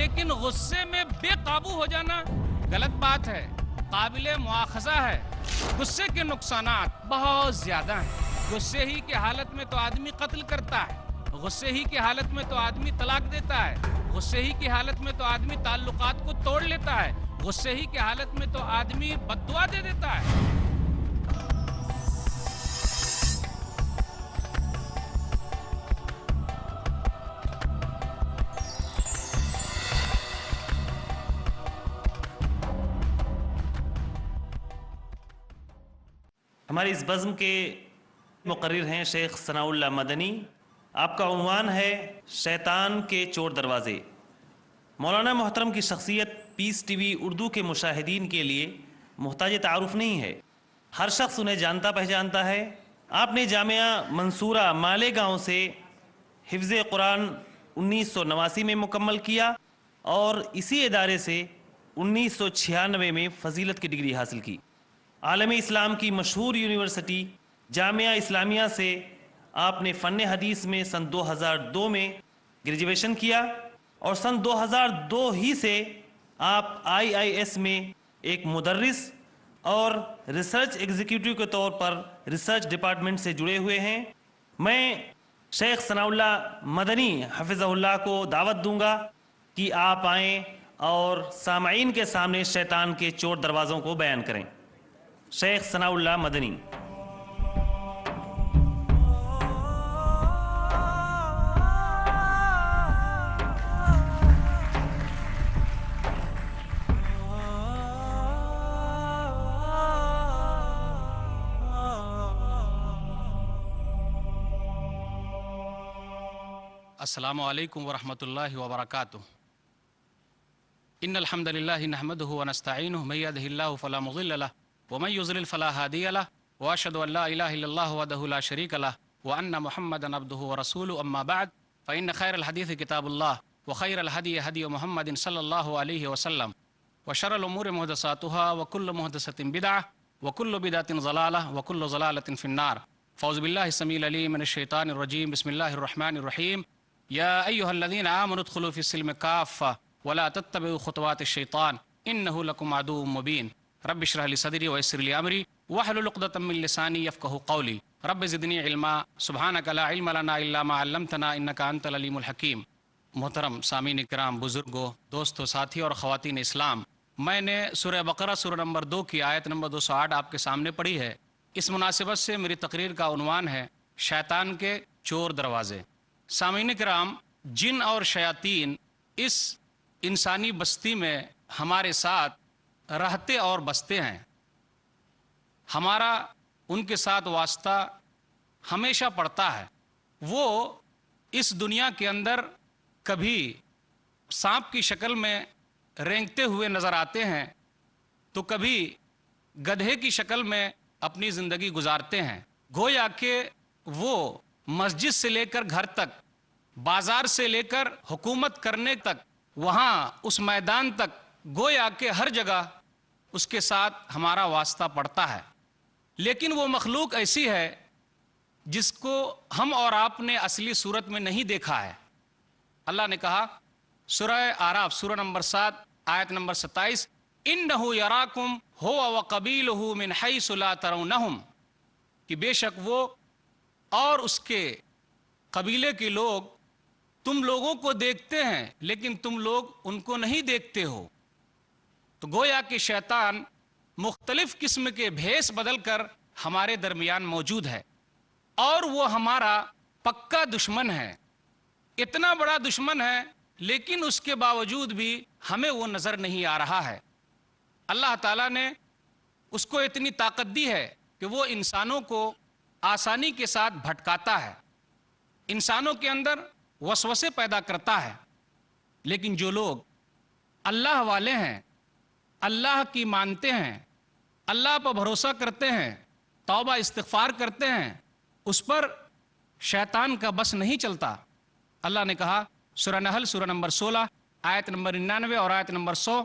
لیکن غصے میں بے قابو ہو جانا غلط بات ہے، قابل مواخذہ ہے۔ غصے کے نقصانات بہت زیادہ ہیں۔ غصے ہی کی حالت میں تو آدمی قتل کرتا ہے، غصے ہی کی حالت میں تو آدمی طلاق دیتا ہے، غصے ہی کی حالت میں تو آدمی تعلقات کو توڑ لیتا ہے، غصے ہی کی حالت میں تو آدمی بد دعا دے دیتا ہے۔ ہماری اس بزم کے مقرر ہیں شیخ ثناء اللہ مدنی۔ آپ کا عنوان ہے شیطان کے چور دروازے۔ مولانا محترم کی شخصیت پیس ٹی وی اردو کے مشاہدین کے لیے محتاج تعارف نہیں ہے، ہر شخص انہیں جانتا پہچانتا ہے۔ آپ نے جامعہ منصورہ مالیگاؤں سے حفظ قرآن 1989 میں مکمل کیا اور اسی ادارے سے 1996 میں فضیلت کی ڈگری حاصل کی۔ عالم اسلام کی مشہور یونیورسٹی جامعہ اسلامیہ سے آپ نے فن حدیث میں سن 2002 میں گریجویشن کیا اور سن 2002 ہی سے آپ IIS میں ایک مدرس اور ریسرچ ایگزیکٹو کے طور پر ریسرچ ڈپارٹمنٹ سے جڑے ہوئے ہیں۔ میں شیخ ثناء اللہ مدنی حفظہ اللہ کو دعوت دوں گا کہ آپ آئیں اور سامعین کے سامنے شیطان کے چور دروازوں کو بیان کریں۔ شیخ ثناء اللہ مدنی۔ السلام علیکم ورحمۃ اللہ وبرکاتہ۔ ان الحمد للہ نحمده ونستعینه من يهده الله فلا مضل له ومن يضلل فلا هادي له واشهد ان لا اله الا الله وحده لا شريك له وان محمدا عبده ورسوله اما بعد فان خير الحديث كتاب الله وخير الهدي هدي محمد صلى الله عليه وسلم وشر الامور محدثاتها وكل محدثة بدعة وكل بدعة ضلالة وكل ضلالة في النار۔ فاعوذ بالله السميع العليم من الشيطان الرجيم، بسم الله الرحمن الرحيم۔ يا أيها الذين آمنوا ادخلوا في السلم كافة ولا تتبعوا خطوات الشيطان إنه لكم عدو مبين۔ رب اشرح لي صدري ويسر لي أمري واحلل عقدة من لساني يفقهوا قولي رب زدني علما سبحانك لا علم لنا إلا ما علمتنا إنك أنت العليم الحكيم۔ محترم سامعین کرام، بزرگوں، دوستوں، ساتھی اور خواتین اسلام، میں نے سورہ بقرہ سورہ نمبر 2 کی آیت نمبر 208 آپ کے سامنے پڑھی ہے۔ اس مناسبت سے میری تقریر کا عنوان ہے شیطان کے چور دروازے۔ سامعین کرام، جن اور شیاطین اس انسانی بستی میں ہمارے ساتھ رہتے اور بستے ہیں۔ ہمارا ان کے ساتھ واسطہ ہمیشہ پڑتا ہے۔ وہ اس دنیا کے اندر کبھی سانپ کی شکل میں رینگتے ہوئے نظر آتے ہیں تو کبھی گدھے کی شکل میں اپنی زندگی گزارتے ہیں۔ گویا کہ وہ مسجد سے لے کر گھر تک، بازار سے لے کر حکومت کرنے تک، وہاں اس میدان تک، گویا کہ ہر جگہ اس کے ساتھ ہمارا واسطہ پڑتا ہے۔ لیکن وہ مخلوق ایسی ہے جس کو ہم اور آپ نے اصلی صورت میں نہیں دیکھا ہے۔ اللہ نے کہا سورہ اعراف سورہ نمبر 7 آیت نمبر 27، اِنَّهُ يَرَاكُمْ هُوَ وَقَبِيلُهُ مِنْ حَيْثُ لَا تَرَوْنَهُمْ، کہ بے شک وہ اور اس کے قبیلے کے لوگ تم لوگوں کو دیکھتے ہیں لیکن تم لوگ ان کو نہیں دیکھتے ہو۔ تو گویا کہ شیطان مختلف قسم کے بھیس بدل کر ہمارے درمیان موجود ہے اور وہ ہمارا پکا دشمن ہے۔ اتنا بڑا دشمن ہے لیکن اس کے باوجود بھی ہمیں وہ نظر نہیں آ رہا ہے۔ اللہ تعالیٰ نے اس کو اتنی طاقت دی ہے کہ وہ انسانوں کو آسانی کے ساتھ بھٹکاتا ہے، انسانوں کے اندر وسوسے پیدا کرتا ہے۔ لیکن جو لوگ اللہ والے ہیں، اللہ کی مانتے ہیں، اللہ پر بھروسہ کرتے ہیں، توبہ استغفار کرتے ہیں، اس پر شیطان کا بس نہیں چلتا۔ اللہ نے کہا سورہ نحل سورہ نمبر 16 آیت نمبر 99 اور آیت نمبر 100،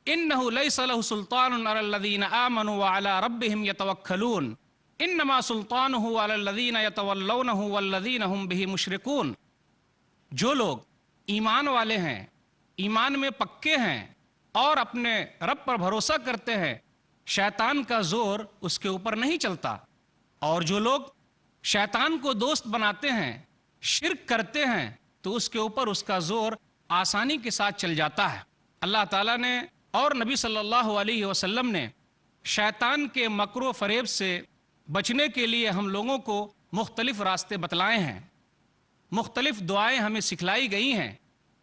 إِنَّهُ لَيْسَ لَهُ سُلْطَانٌ عَلَى الَّذِينَ آمَنُوا وَعَلَى رَبِّهِمْ يَتَوَكَّلُونَ إِنَّمَا سُلْطَانُهُ عَلَى الَّذِينَ يَتَوَلَّوْنَهُ وَالَّذِينَ هُمْ بِهِ مُشْرِكُونَ۔ جو لوگ ایمان والے ہیں، ایمان میں پکے ہیں اور اپنے رب پر بھروسہ کرتے ہیں، شیطان کا زور اس کے اوپر نہیں چلتا۔ اور جو لوگ شیطان کو دوست بناتے ہیں، شرک کرتے ہیں، تو اس کے اوپر اس کا زور آسانی کے ساتھ چل جاتا ہے۔ اللہ تعالیٰ نے اور نبی صلی اللہ علیہ وسلم نے شیطان کے مکر و فریب سے بچنے کے لیے ہم لوگوں کو مختلف راستے بتلائے ہیں، مختلف دعائیں ہمیں سکھلائی گئی ہیں۔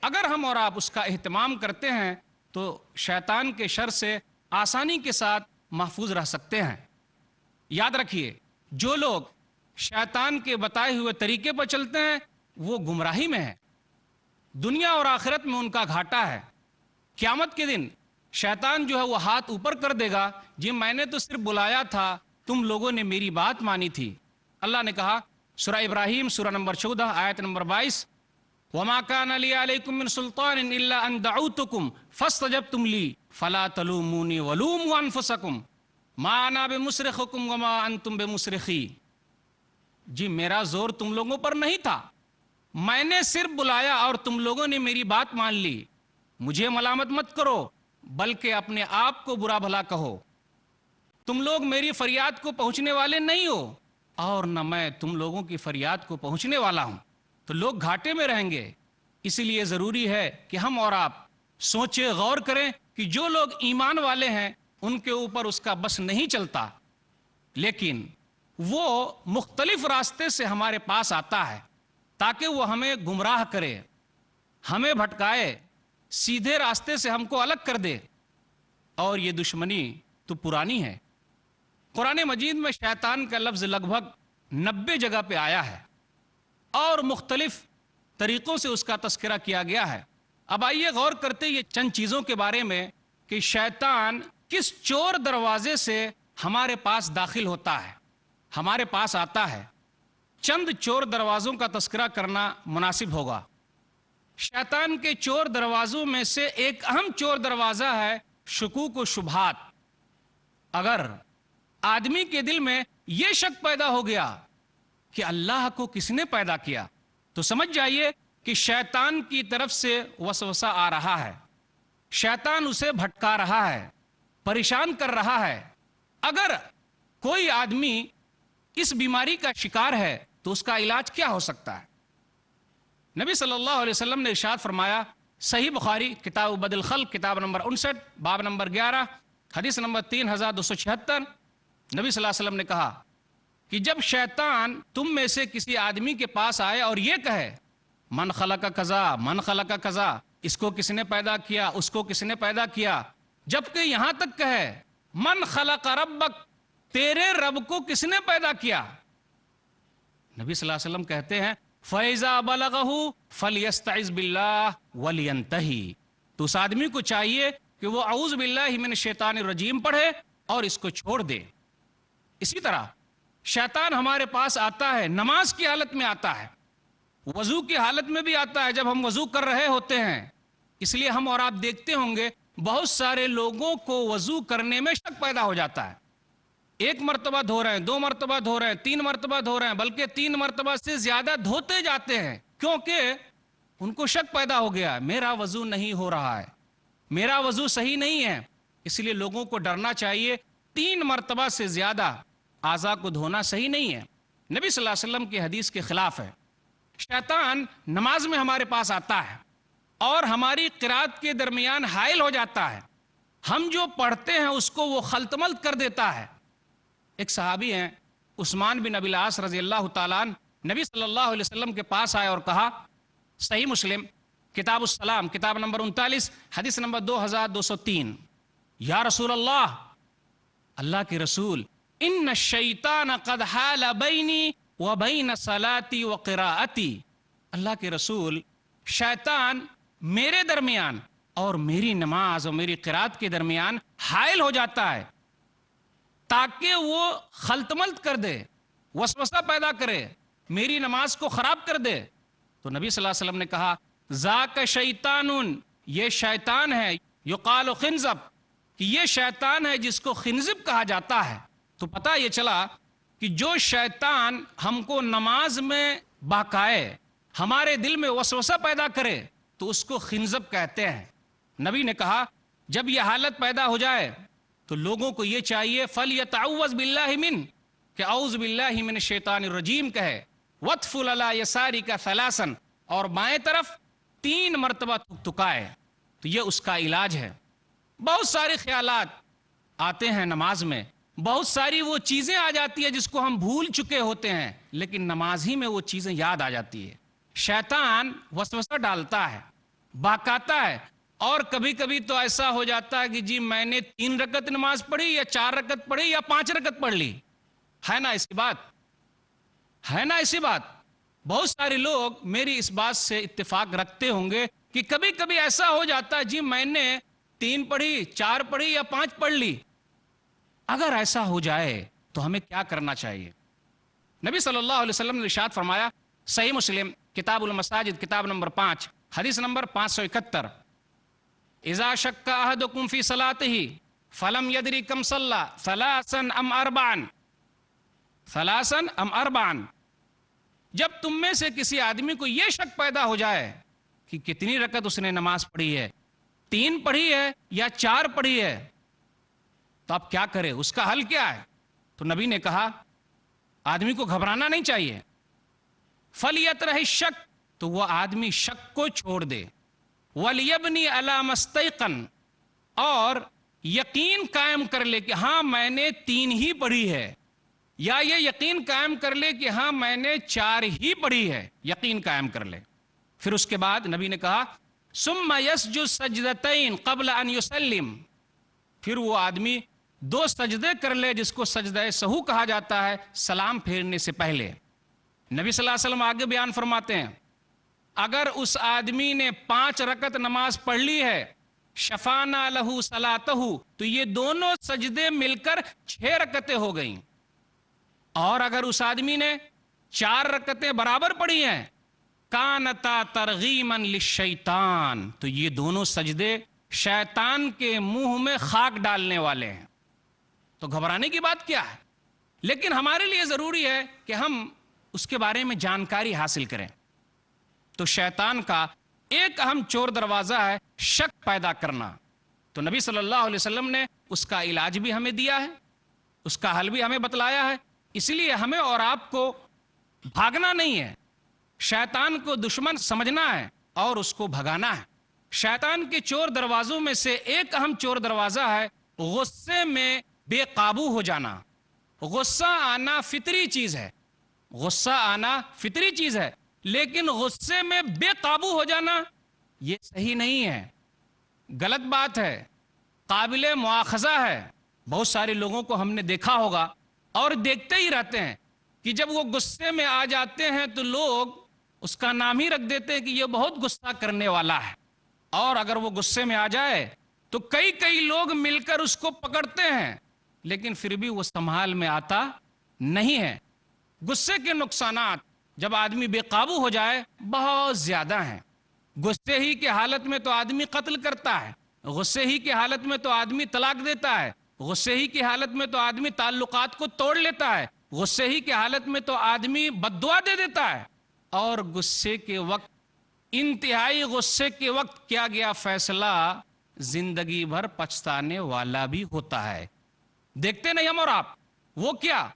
اگر ہم اور آپ اس کا اہتمام کرتے ہیں تو شیطان کے شر سے آسانی کے ساتھ محفوظ رہ سکتے ہیں۔ یاد رکھیے، جو لوگ شیطان کے بتائے ہوئے طریقے پر چلتے ہیں وہ گمراہی میں ہے، دنیا اور آخرت میں ان کا گھاٹا ہے۔ قیامت کے دن شیطان جو ہے وہ ہاتھ اوپر کر دے گا، جی میں نے تو صرف بلایا تھا، تم لوگوں نے میری بات مانی تھی۔ اللہ نے کہا سورہ ابراہیم سورہ نمبر 14 آیت نمبر 22، وَمَا كَانَ لِي عَلَيْكُم مِّن سُلْطَانٍ إِلَّا أَن دَعَوْتُكُمْ فَاسْتَجَبْتُمْ لِي فَلَا تَلُومُونِي وَلُومُوا أَنفُسَكُمْ مَا أَنَا بِمُصْرِخِكُمْ وَمَا أَنتُم بِمُصْرِخِي۔ جی میرا زور تم لوگوں پر نہیں تھا، میں نے صرف بلایا اور تم لوگوں نے میری بات مان لی۔ مجھے ملامت مت کرو بلکہ اپنے آپ کو برا بھلا کہو۔ تم لوگ میری فریاد کو پہنچنے والے نہیں ہو اور نہ میں تم لوگوں کی فریاد کو پہنچنے والا ہوں، تو لوگ گھاٹے میں رہیں گے۔ اسی لیے ضروری ہے کہ ہم اور آپ سوچیں، غور کریں کہ جو لوگ ایمان والے ہیں ان کے اوپر اس کا بس نہیں چلتا، لیکن وہ مختلف راستے سے ہمارے پاس آتا ہے تاکہ وہ ہمیں گمراہ کرے، ہمیں بھٹکائے، سیدھے راستے سے ہم کو الگ کر دے۔ اور یہ دشمنی تو پرانی ہے۔ قرآن مجید میں شیطان کا لفظ لگ بھگ 90 جگہ پہ آیا ہے اور مختلف طریقوں سے اس کا تذکرہ کیا گیا ہے۔ اب آئیے غور کرتے یہ چند چیزوں کے بارے میں کہ شیطان کس چور دروازے سے ہمارے پاس داخل ہوتا ہے، ہمارے پاس آتا ہے۔ چند چور دروازوں کا تذکرہ کرنا مناسب ہوگا۔ شیطان کے چور دروازوں میں سے ایک اہم چور دروازہ ہے شکوک و شبہات۔ اگر آدمی کے دل میں یہ شک پیدا ہو گیا کہ اللہ کو کس نے پیدا کیا، تو سمجھ جائیے کہ شیطان کی طرف سے وسوسہ آ رہا ہے، شیطان اسے بھٹکا رہا ہے، پریشان کر رہا ہے۔ اگر کوئی آدمی اس بیماری کا شکار ہے تو اس کا علاج کیا ہو سکتا ہے؟ نبی صلی اللہ علیہ وسلم نے ارشاد فرمایا، صحیح بخاری کتاب بدء الخلق کتاب نمبر 59 باب نمبر 11 حدیث نمبر 3276، نبی صلی اللہ علیہ وسلم نے کہا کہ جب شیطان تم میں سے کسی آدمی کے پاس آئے اور یہ کہے من خلق کذا من خلق کذا، اس کو کس نے پیدا کیا، اس کو کس نے پیدا کیا، جبکہ یہاں تک کہے من خلق ربک، تیرے رب کو کس نے پیدا کیا، نبی صلی اللہ علیہ وسلم کہتے ہیں فَإِذَا بَلَغَهُ فَلْيَسْتَعِذْ بِاللَّهِ وَلْيَنْتَهِ، تو اس آدمی کو چاہیے کہ وہ اعوذ باللہ من الشیطان الرجیم پڑھے اور اس کو چھوڑ دے۔ اسی طرح شیطان ہمارے پاس آتا ہے، نماز کی حالت میں آتا ہے، وضو کی حالت میں بھی آتا ہے جب ہم وضو کر رہے ہوتے ہیں۔ اس لیے ہم اور آپ دیکھتے ہوں گے بہت سارے لوگوں کو وضو کرنے میں شک پیدا ہو جاتا ہے، ایک مرتبہ دھو رہے ہیں، 2 مرتبہ دھو رہے ہیں، 3 مرتبہ دھو رہے ہیں، بلکہ 3 مرتبہ سے زیادہ دھوتے جاتے ہیں، کیونکہ ان کو شک پیدا ہو گیا میرا وضو نہیں ہو رہا ہے، میرا وضو صحیح نہیں ہے۔ اس لیے لوگوں کو ڈرنا چاہیے، 3 مرتبہ سے زیادہ اعضاء کو دھونا صحیح نہیں ہے، نبی صلی اللہ علیہ وسلم کی حدیث کے خلاف ہے۔ شیطان نماز میں ہمارے پاس آتا ہے اور ہماری قرات کے درمیان حائل ہو جاتا ہے، ہم جو پڑھتے ہیں اس کو وہ خلط ملط کر دیتا ہے۔ ایک صحابی ہیں عثمان بن ابی العاص رضی اللہ تعالیٰ عنہ، نبی صلی اللہ علیہ وسلم کے پاس آئے اور کہا، صحیح مسلم کتاب السلام کتاب نمبر 39 حدیث نمبر 2203، یا رسول اللہ، اللہ کے رسول، ان الشیطان قد حال بینی وبین صلاتی وقراءتی، اللہ کے رسول، شیطان میرے درمیان اور میری نماز اور میری قرات کے درمیان حائل ہو جاتا ہے تاکہ وہ خلط ملط کر دے، وسوسہ پیدا کرے، میری نماز کو خراب کر دے۔ تو نبی صلی اللہ علیہ وسلم نے کہا ذاک شیطان، یہ شیطان ہے، یقال خنزب، کہ یہ شیطان ہے جس کو خنزب کہا جاتا ہے۔ تو پتہ یہ چلا کہ جو شیطان ہم کو نماز میں بہکائے، ہمارے دل میں وسوسہ پیدا کرے، تو اس کو خنزب کہتے ہیں۔ نبی نے کہا جب یہ حالت پیدا ہو جائے تو لوگوں کو یہ چاہیے فَلْيَتَعَوَّذْ بِاللَّهِ مِنْ کہ اعوذ باللہ من الشیطان الرجیم کہے، وَطْفُلْ عَلَى يَسَارِكَ ثَلَاثًا اور بائیں طرف 3 مرتبہ تکائے، تو یہ اس کا علاج ہے۔ بہت سارے خیالات آتے ہیں نماز میں، بہت ساری وہ چیزیں آ جاتی ہیں جس کو ہم بھول چکے ہوتے ہیں، لیکن نماز ہی میں وہ چیزیں یاد آ جاتی ہے۔ شیطان وسوسہ ڈالتا ہے، بہکاتا ہے، اور کبھی کبھی تو ایسا ہو جاتا ہے کہ جی میں نے 3 رکعت نماز پڑھی یا 4 رکعت پڑھی یا 5 رکعت پڑھ لی، ہے نا ایسی بات، ہے نا ایسی بات۔ بہت سارے لوگ میری اس بات سے اتفاق رکھتے ہوں گے کہ کبھی کبھی ایسا ہو جاتا ہے جی میں نے 3 پڑھی، 4 پڑھی یا 5 پڑھ لی۔ اگر ایسا ہو جائے تو ہمیں کیا کرنا چاہیے؟ نبی صلی اللہ علیہ وسلم نے ارشاد فرمایا، صحیح مسلم کتاب المساجد کتاب نمبر 5 حدیث نمبر 571، اذا شک احدکم فی صلاتہ فلم یدری کم صلی ثلاثا ام اربعا، ثلاثا ام اربعا، جب تم میں سے کسی آدمی کو یہ شک پیدا ہو جائے کہ کتنی رکعت اس نے نماز پڑھی ہے، 3 پڑھی ہے یا 4 پڑھی ہے، تو آپ کیا کرے، اس کا حل کیا ہے؟ تو نبی نے کہا آدمی کو گھبرانا نہیں چاہیے، فَلْيَتْرَحِ الشَّكْ تو وہ آدمی شک کو چھوڑ دے، وَلْيَبْنِي عَلَى مَسْتَيْقَنَ اور یقین قائم کر لے کہ ہاں میں نے 3 ہی پڑھی ہے، یا یہ یقین قائم کر لے کہ ہاں میں نے 4 ہی پڑھی ہے، یقین قائم کر لے۔ پھر اس کے بعد نبی نے کہا ثُمَّ يَسْجُدْ سَجْدَتَيْن قَبْلَ أَن يُسَلِّمْ، پھر وہ آدمی 2 سجدے کر لے جس کو سجدہ سہو کہا جاتا ہے، سلام پھیرنے سے پہلے۔ نبی صلی اللہ علیہ وسلم آگے بیان فرماتے ہیں اگر اس آدمی نے 5 رکعت نماز پڑھ لی ہے، شفانا لہو صلاتہ، تو یہ دونوں سجدے مل کر 6 رکعتیں ہو گئیں، اور اگر اس آدمی نے 4 رکعتیں برابر پڑھی ہیں، کانتا ترغیما للشیطان، تو یہ دونوں سجدے شیطان کے منہ میں خاک ڈالنے والے ہیں۔ تو گھبرانے کی بات کیا ہے؟ لیکن ہمارے لیے ضروری ہے کہ ہم اس کے بارے میں جانکاری حاصل کریں۔ تو شیطان کا ایک اہم چور دروازہ ہے شک پیدا کرنا، تو نبی صلی اللہ علیہ وسلم نے اس کا علاج بھی ہمیں دیا ہے، اس کا حل بھی ہمیں بتلایا ہے۔ اس لیے ہمیں اور آپ کو بھاگنا نہیں ہے، شیطان کو دشمن سمجھنا ہے اور اس کو بھگانا ہے۔ شیطان کے چور دروازوں میں سے ایک اہم چور دروازہ ہے غصے میں بے قابو ہو جانا۔ غصہ آنا فطری چیز ہے، غصہ آنا فطری چیز ہے، لیکن غصے میں بے قابو ہو جانا یہ صحیح نہیں ہے، غلط بات ہے، قابل مواخذہ ہے۔ بہت سارے لوگوں کو ہم نے دیکھا ہوگا اور دیکھتے ہی رہتے ہیں کہ جب وہ غصے میں آ جاتے ہیں تو لوگ اس کا نام ہی رکھ دیتے ہیں کہ یہ بہت غصہ کرنے والا ہے، اور اگر وہ غصے میں آ جائے تو کئی لوگ مل کر اس کو پکڑتے ہیں، لیکن پھر بھی وہ سنبھال میں آتا نہیں ہے۔ غصے کے نقصانات جب آدمی بے قابو ہو جائے بہت زیادہ ہیں۔ غصے ہی کی حالت میں تو آدمی قتل کرتا ہے، غصے ہی کی حالت میں تو آدمی طلاق دیتا ہے، غصے ہی کی حالت میں تو آدمی تعلقات کو توڑ لیتا ہے، غصے ہی کی حالت میں تو آدمی بد دعا دے دیتا ہے، اور غصے کے وقت، انتہائی غصے کے وقت کیا گیا فیصلہ زندگی بھر پچھتانے والا بھی ہوتا ہے۔ دیکھتے نہیں ہم اور آپ، وہ کیا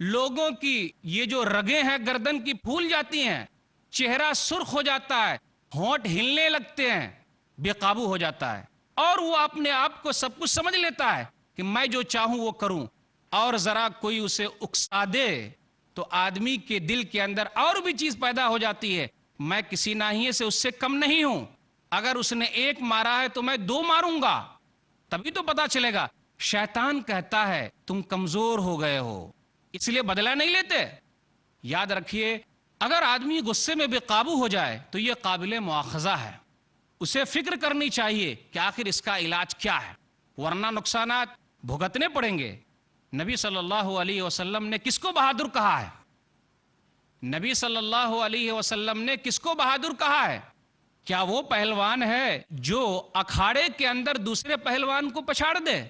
لوگوں کی یہ جو رگیں ہیں گردن کی پھول جاتی ہیں، چہرہ سرخ ہو جاتا ہے، ہونٹ ہلنے لگتے ہیں، بے قابو ہو جاتا ہے، اور وہ اپنے آپ کو سب کچھ سمجھ لیتا ہے کہ میں جو چاہوں وہ کروں، اور ذرا کوئی اسے اکسا دے تو آدمی کے دل کے اندر اور بھی چیز پیدا ہو جاتی ہے، میں کسی ناحیے سے اس سے کم نہیں ہوں، اگر اس نے 1 مارا ہے تو میں 2 ماروں گا، تبھی تو پتا چلے گا۔ شیطان کہتا ہے تم کمزور ہو گئے ہو، اس لیے بدلہ نہیں لیتے۔ یاد رکھیے اگر آدمی غصے میں بے قابو ہو جائے تو یہ قابل مواخذہ ہے، اسے فکر کرنی چاہیے کہ آخر اس کا علاج کیا ہے، ورنہ نقصانات بھگتنے پڑیں گے۔ نبی صلی اللہ علیہ وسلم نے کس کو بہادر کہا ہے؟ نبی صلی اللہ علیہ وسلم نے کس کو بہادر کہا ہے؟ کیا وہ پہلوان ہے جو اکھاڑے کے اندر دوسرے پہلوان کو پچھاڑ دے؟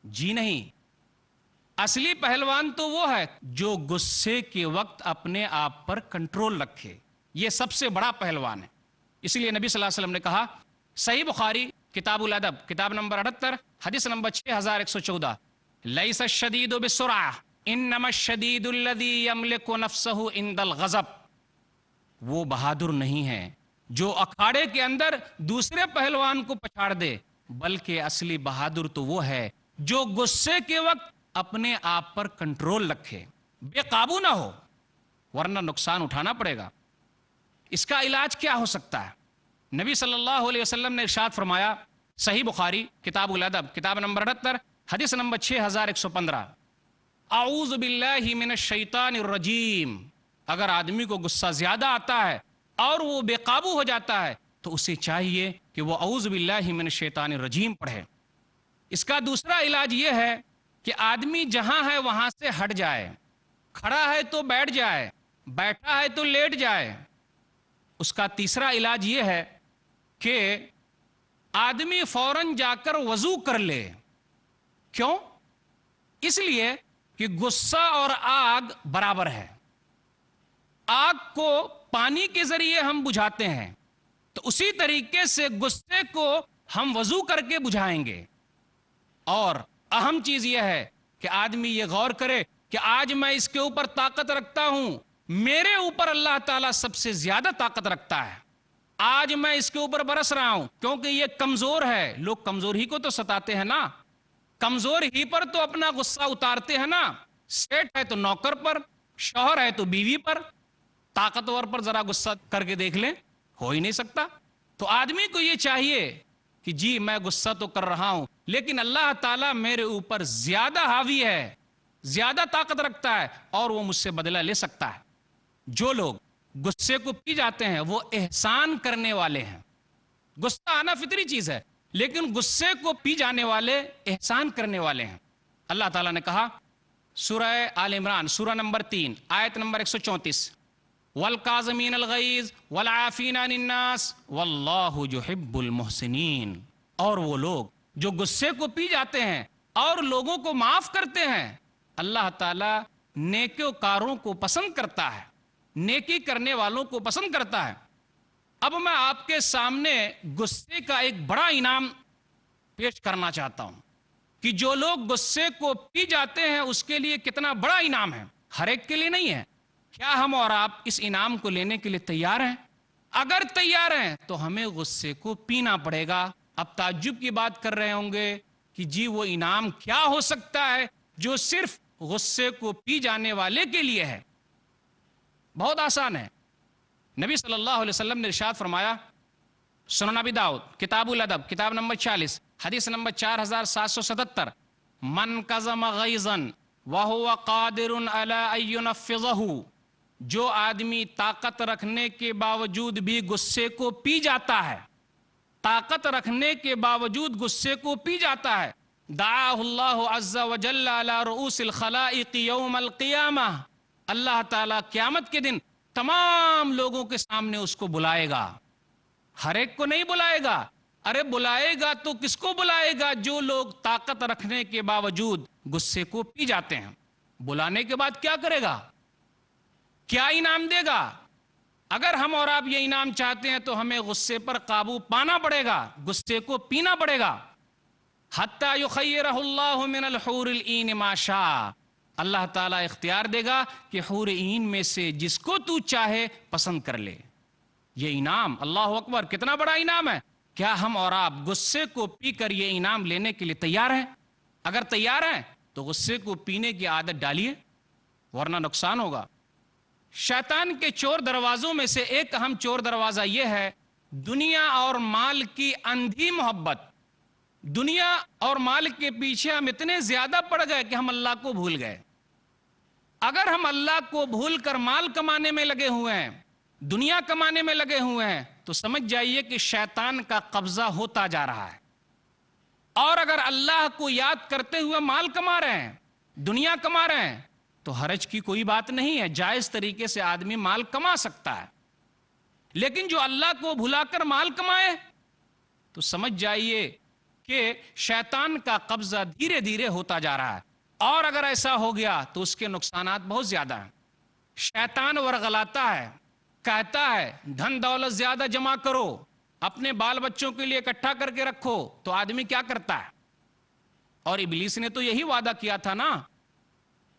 جی نہیں، اصلی پہلوان تو وہ ہے جو غصے کے وقت اپنے آپ پر کنٹرول رکھے، یہ سب سے بڑا پہلوان ہے۔ اس لیے نبی صلی اللہ علیہ وسلم نے کہا، صحیح بخاری کتاب الادب کتاب نمبر 78 حدیث نمبر 6114، لیس الشدید بالسرعہ انما الشدید الذی یملک نفسہ عند الغضب، وہ بہادر نہیں ہے جو اکھاڑے کے اندر دوسرے پہلوان کو پچھاڑ دے، بلکہ اصلی بہادر تو وہ ہے جو غصے کے وقت اپنے آپ پر کنٹرول رکھے، بے قابو نہ ہو، ورنہ نقصان اٹھانا پڑے گا۔ اس کا علاج کیا ہو سکتا ہے؟ نبی صلی اللہ علیہ وسلم نے ارشاد فرمایا، صحیح بخاری کتاب الادب کتاب نمبر 78 حدیث نمبر 6115، اعوذ باللہ من الشیطان الرجیم، اگر آدمی کو غصہ زیادہ آتا ہے اور وہ بے قابو ہو جاتا ہے تو اسے چاہیے کہ وہ اعوذ باللہ من الشیطان الرجیم پڑھے۔ اس کا دوسرا علاج یہ ہے کہ آدمی جہاں ہے وہاں سے ہٹ جائے، کھڑا ہے تو بیٹھ جائے، بیٹھا ہے تو لیٹ جائے۔ اس کا تیسرا علاج یہ ہے کہ آدمی فوراً جا کر وضو کر لے۔ کیوں؟ اس لیے کہ غصہ اور آگ برابر ہے، آگ کو پانی کے ذریعے ہم بجھاتے ہیں، تو اسی طریقے سے غصے کو ہم وضو کر کے بجھائیں گے۔ اور اہم چیز یہ ہے کہ آدمی یہ غور کرے کہ آج میں اس کے اوپر طاقت رکھتا ہوں، میرے اوپر اللہ تعالیٰ سب سے زیادہ طاقت رکھتا ہے، آج میں اس کے اوپر برس رہا ہوں کیونکہ یہ کمزور ہے۔ لوگ کمزور ہی کو تو ستاتے ہیں نا، کمزور ہی پر تو اپنا غصہ اتارتے ہیں نا، سیٹ ہے تو نوکر پر، شوہر ہے تو بیوی پر، طاقتور پر ذرا غصہ کر کے دیکھ لیں، ہو ہی نہیں سکتا۔ تو آدمی کو یہ چاہیے کہ جی میں غصہ تو کر رہا ہوں لیکن اللہ تعالیٰ میرے اوپر زیادہ حاوی ہے، زیادہ طاقت رکھتا ہے اور وہ مجھ سے بدلہ لے سکتا ہے۔ جو لوگ غصے کو پی جاتے ہیں وہ احسان کرنے والے ہیں۔ غصہ آنا فطری چیز ہے لیکن غصے کو پی جانے والے احسان کرنے والے ہیں۔ اللہ تعالیٰ نے کہا سورہ آل عمران سورہ نمبر 3 آیت نمبر 134، وَالْقَاظِمِينَ الْغَيْظَ وَالْعَافِينَ عَنِ النَّاسِ وَاللَّهُ يُحِبُّ الْمُحْسِنِينَ، اور وہ لوگ جو غصے کو پی جاتے ہیں اور لوگوں کو معاف کرتے ہیں، اللہ تعالیٰ نیکوکاروں کو پسند کرتا ہے، نیکی کرنے والوں کو پسند کرتا ہے۔ اب میں آپ کے سامنے غصے کا ایک بڑا انعام پیش کرنا چاہتا ہوں کہ جو لوگ غصے کو پی جاتے ہیں اس کے لیے کتنا بڑا انعام ہے، ہر ایک کے لیے نہیں ہے۔ کیا ہم اور آپ اس انعام کو لینے کے لیے تیار ہیں؟ اگر تیار ہیں تو ہمیں غصے کو پینا پڑے گا۔ اب تعجب کی بات کر رہے ہوں گے کہ جی وہ انعام کیا ہو سکتا ہے جو صرف غصے کو پی جانے والے کے لیے ہے؟ بہت آسان ہے۔ نبی صلی اللہ علیہ وسلم نے ارشاد فرمایا، سنن ابی داؤد کتاب الادب کتاب نمبر 40 حدیث نمبر 4777، من کظم غیظا وهو قادر علی ان ینفذہ، جو آدمی طاقت رکھنے کے باوجود بھی غصے کو پی جاتا ہے، طاقت رکھنے کے باوجود غصے کو پی جاتا ہے، دعاہ اللہ عز وجل علی رؤوس الخلائق یوم القیامہ، اللہ تعالیٰ قیامت کے دن تمام لوگوں کے سامنے اس کو بلائے گا۔ ہر ایک کو نہیں بلائے گا، ارے بلائے گا تو کس کو بلائے گا؟ جو لوگ طاقت رکھنے کے باوجود غصے کو پی جاتے ہیں۔ بلانے کے بعد کیا کرے گا؟ کیا انعام دے گا؟ اگر ہم اور آپ یہ انعام چاہتے ہیں تو ہمیں غصے پر قابو پانا پڑے گا، غصے کو پینا پڑے گا۔ حتی یخیرہ اللہ من الحور العین ما شاء، اللہ تعالیٰ اختیار دے گا کہ حور عین میں سے جس کو تو چاہے پسند کر لے۔ یہ انعام، اللہ اکبر، کتنا بڑا انعام ہے۔ کیا ہم اور آپ غصے کو پی کر یہ انعام لینے کے لیے تیار ہیں؟ اگر تیار ہیں تو غصے کو پینے کی عادت ڈالیے ورنہ نقصان ہوگا۔ شیطان کے چور دروازوں میں سے ایک اہم چور دروازہ یہ ہے دنیا اور مال کی اندھی محبت۔ دنیا اور مال کے پیچھے ہم اتنے زیادہ پڑ گئے کہ ہم اللہ کو بھول گئے۔ اگر ہم اللہ کو بھول کر مال کمانے میں لگے ہوئے ہیں، دنیا کمانے میں لگے ہوئے ہیں، تو سمجھ جائیے کہ شیطان کا قبضہ ہوتا جا رہا ہے۔ اور اگر اللہ کو یاد کرتے ہوئے مال کما رہے ہیں، دنیا کما رہے ہیں، تو حرج کی کوئی بات نہیں ہے، جائز طریقے سے آدمی مال کما سکتا ہے۔ لیکن جو اللہ کو بھلا کر مال کمائے تو سمجھ جائیے کہ شیطان کا قبضہ دھیرے دھیرے ہوتا جا رہا ہے، اور اگر ایسا ہو گیا تو اس کے نقصانات بہت زیادہ ہیں۔ شیطان ورغلاتا ہے، کہتا ہے دھن دولت زیادہ جمع کرو، اپنے بال بچوں کے لیے اکٹھا کر کے رکھو، تو آدمی کیا کرتا ہے؟ اور ابلیس نے تو یہی وعدہ کیا تھا نا،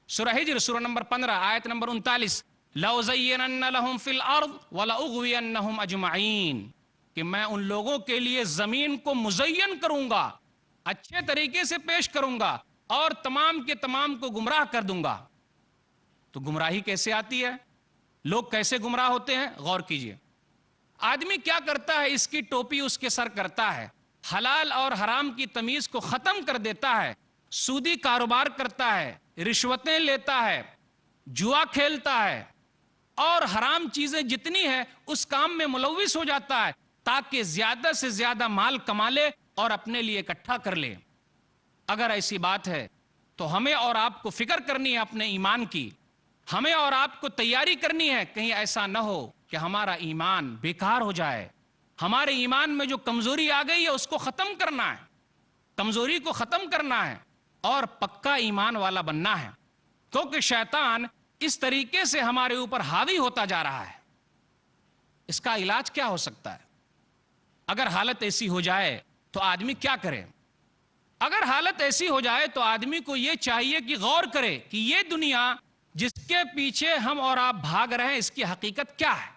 سورہ ہجر سورہ نمبر 15 آیت نمبر 39، لَأُزَيِّنَنَّ لَهُمْ فِي الْأَرْضِ وَلَأُغْوِيَنَّهُمْ أَجْمَعِينَ، کہ میں ان لوگوں کے لیے زمین کو مزین کروں گا، اچھے طریقے سے پیش کروں گا، اور تمام کے تمام کو گمراہ کر دوں گا۔ تو گمراہی کیسے آتی ہے؟ لوگ کیسے گمراہ ہوتے ہیں؟ غور کیجئے۔ آدمی کیا کرتا ہے؟ اس کی ٹوپی اس کے سر کرتا ہے، حلال اور حرام کی تمیز کو ختم کر دیتا ہے، سودی کاروبار کرتا ہے، رشوتیں لیتا ہے، جوا کھیلتا ہے، اور حرام چیزیں جتنی ہیں اس کام میں ملوث ہو جاتا ہے تاکہ زیادہ سے زیادہ مال کما لے اور اپنے لیے اکٹھا کر لے۔ اگر ایسی بات ہے تو ہمیں اور آپ کو فکر کرنی ہے اپنے ایمان کی، ہمیں اور آپ کو تیاری کرنی ہے، کہیں ایسا نہ ہو کہ ہمارا ایمان بیکار ہو جائے۔ ہمارے ایمان میں جو کمزوری آ گئی ہے اس کو ختم کرنا ہے، کمزوری کو ختم کرنا ہے اور پکا ایمان والا بننا ہے، کیونکہ شیطان اس طریقے سے ہمارے اوپر حاوی ہوتا جا رہا ہے۔ اس کا علاج کیا ہو سکتا ہے؟ اگر حالت ایسی ہو جائے تو آدمی کیا کرے؟ اگر حالت ایسی ہو جائے تو آدمی کو یہ چاہیے کہ غور کرے کہ یہ دنیا جس کے پیچھے ہم اور آپ بھاگ رہے ہیں اس کی حقیقت کیا ہے؟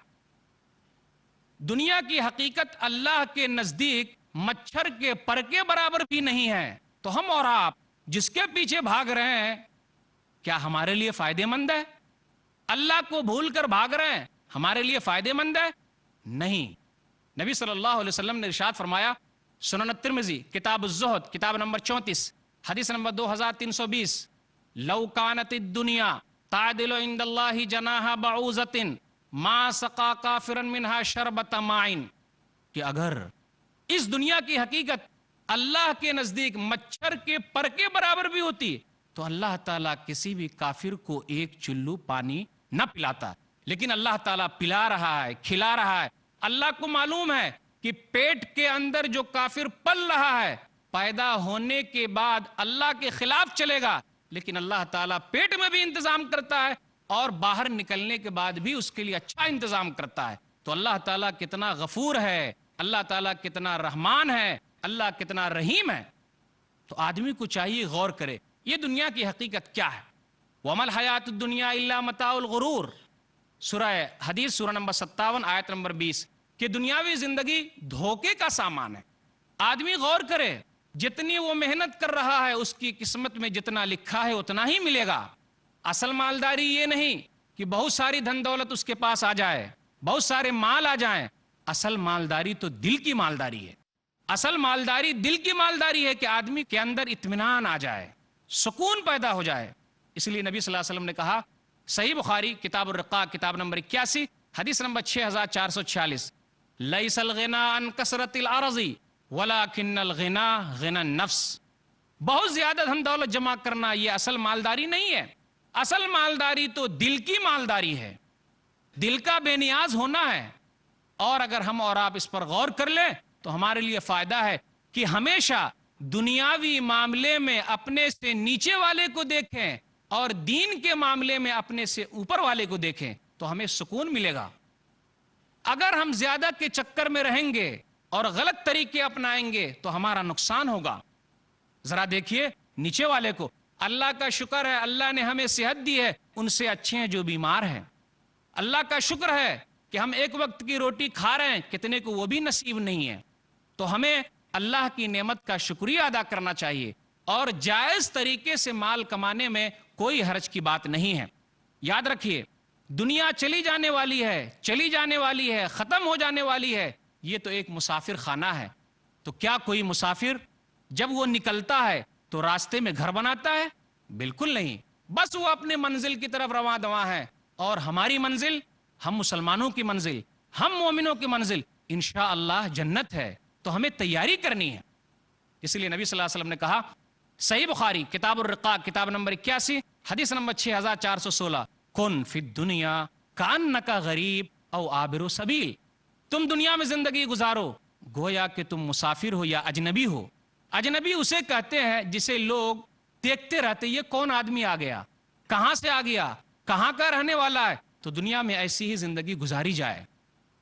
دنیا کی حقیقت اللہ کے نزدیک مچھر کے پر کے برابر بھی نہیں ہے، تو ہم اور آپ جس کے پیچھے بھاگ رہے ہیں کیا ہمارے لیے فائدے مند ہے؟ اللہ کو بھول کر بھاگ رہے ہیں ہمارے لیے فائدے مند ہے؟ نہیں۔ نبی صلی اللہ علیہ وسلم نے ارشاد فرمایا، سنن الترمذی کتاب الزہد کتاب نمبر 34 حدیث نمبر 2320، لو کانت الدنیا تعدل عند اللہ جناح بعوضۃ ما سقا کافرا منها شربۃ ماء، کہ اگر اس دنیا کی حقیقت اللہ کے نزدیک مچھر کے پر کے برابر بھی ہوتی تو اللہ تعالیٰ کسی بھی کافر کو ایک چلو پانی نہ پلاتا، لیکن اللہ تعالیٰ پلا رہا ہے، کھلا رہا ہے۔ اللہ کو معلوم ہے کہ پیٹ کے اندر جو کافر پل رہا ہے پیدا ہونے کے بعد اللہ کے خلاف چلے گا، لیکن اللہ تعالیٰ پیٹ میں بھی انتظام کرتا ہے اور باہر نکلنے کے بعد بھی اس کے لیے اچھا انتظام کرتا ہے۔ تو اللہ تعالیٰ کتنا غفور ہے، اللہ تعالیٰ کتنا رحمان ہے، اللہ کتنا رحیم ہے۔ تو آدمی کو چاہیے غور کرے یہ دنیا کی حقیقت کیا ہے۔ وَمَا الْحَيَاةُ الدُّنْيَا إِلَّا مَتَاعُ الْغُرُورِ، سورہ حدیث سورہ نمبر 57 آیت نمبر 20، کہ دنیاوی زندگی دھوکے کا سامان ہے۔ آدمی غور کرے جتنی وہ محنت کر رہا ہے اس کی قسمت میں جتنا لکھا ہے اتنا ہی ملے گا۔ اصل مالداری یہ نہیں کہ بہت ساری دھن دولت اس کے پاس آ جائے، بہت سارے مال آ جائیں۔ اصل مالداری تو دل کی مالداری ہے، اصل مالداری دل کی مالداری ہے کہ آدمی کے اندر اطمینان آ جائے، سکون پیدا ہو جائے۔ اس لیے نبی صلی اللہ علیہ وسلم نے کہا، صحیح بخاری کتاب الرقاق کتاب نمبر 81 حدیث نمبر 6446، لیس الغنا عن کثرت الارض ولکن الغنا غنى النفس، بہت زیادہ دھن دولت جمع کرنا یہ اصل مالداری نہیں ہے، اصل مالداری تو دل کی مالداری ہے، دل کا بے نیاز ہونا ہے۔ اور اگر ہم اور آپ اس پر غور کر لیں تو ہمارے لیے فائدہ ہے کہ ہمیشہ دنیاوی معاملے میں اپنے سے نیچے والے کو دیکھیں اور دین کے معاملے میں اپنے سے اوپر والے کو دیکھیں تو ہمیں سکون ملے گا۔ اگر ہم زیادہ کے چکر میں رہیں گے اور غلط طریقے اپنائیں گے تو ہمارا نقصان ہوگا۔ ذرا دیکھیے نیچے والے کو، اللہ کا شکر ہے اللہ نے ہمیں صحت دی ہے، ان سے اچھے ہیں جو بیمار ہیں۔ اللہ کا شکر ہے کہ ہم ایک وقت کی روٹی کھا رہے ہیں، کتنے کو وہ بھی نصیب نہیں ہے۔ تو ہمیں اللہ کی نعمت کا شکریہ ادا کرنا چاہیے اور جائز طریقے سے مال کمانے میں کوئی حرج کی بات نہیں ہے۔ یاد رکھیے دنیا چلی جانے والی ہے، چلی جانے والی ہے، ختم ہو جانے والی ہے، یہ تو ایک مسافر خانہ ہے۔ تو کیا کوئی مسافر جب وہ نکلتا ہے تو راستے میں گھر بناتا ہے؟ بالکل نہیں، بس وہ اپنے منزل کی طرف رواں دواں ہے۔ اور ہماری منزل، ہم مسلمانوں کی منزل، ہم مومنوں کی منزل انشاءاللہ جنت ہے، تو ہمیں تیاری کرنی ہے۔ اس لیے نبی صلی اللہ علیہ وسلم نے کہا، صحیح بخاری کتاب الرقاق کتاب نمبر 81 حدیث نمبر 6416، کن فی الدنیا کانک غریب او عابر سبیل، تم دنیا میں زندگی گزارو گویا کہ تم مسافر ہو یا اجنبی ہو۔ اجنبی اسے کہتے ہیں جسے لوگ دیکھتے رہتے یہ کون آدمی آ گیا، کہاں سے آ گیا، کہاں کا رہنے والا ہے، تو دنیا میں ایسی ہی زندگی گزاری جائے۔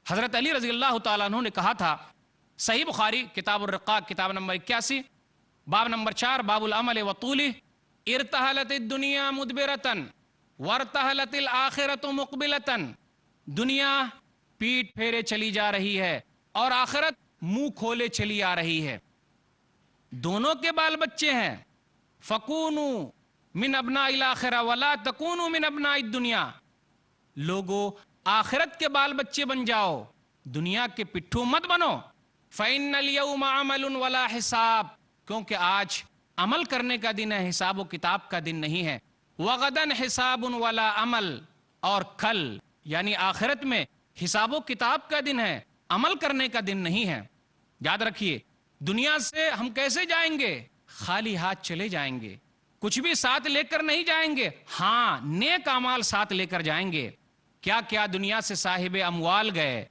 حضرت علی رضی اللہ تعالیٰ عنہ نے کہا تھا، صحیح بخاری کتاب الرقاق کتاب نمبر 81 باب نمبر 4 باب العمل وطولہ، ارتحلت الدنیا مدبرتن وارتحلت الآخرت مقبلتن، دنیا پیٹ پھیرے چلی جا رہی ہے اور آخرت منہ کھولے چلی آ رہی ہے، دونوں کے بال بچے ہیں۔ فَكُونُوا مِنْ أَبْنَاءِ الْآخِرَةِ وَلَا تَكُونُوا مِنْ أَبْنَاءِ الدُّنْيَا، لوگو آخرت کے بال بچے بن جاؤ، دنیا کے پٹھو مت بنو۔ فَإِنَّ الْيَوْمَ عَمَلٌ وَلَا حِسَاب، کیونکہ آج عمل کرنے کا دن ہے، حساب و کتاب کا دن نہیں ہے۔ وَغَدًا حِسَابٌ وَلَا عَمَل، اور کل یعنی آخرت میں حساب و کتاب کا دن ہے، عمل کرنے کا دن نہیں ہے۔ یاد رکھیے، دنیا سے ہم کیسے جائیں گے؟ خالی ہاتھ چلے جائیں گے، کچھ بھی ساتھ لے کر نہیں جائیں گے، ہاں نیک اعمال ساتھ لے کر جائیں گے۔ کیا کیا دنیا سے صاحب اموال گئے،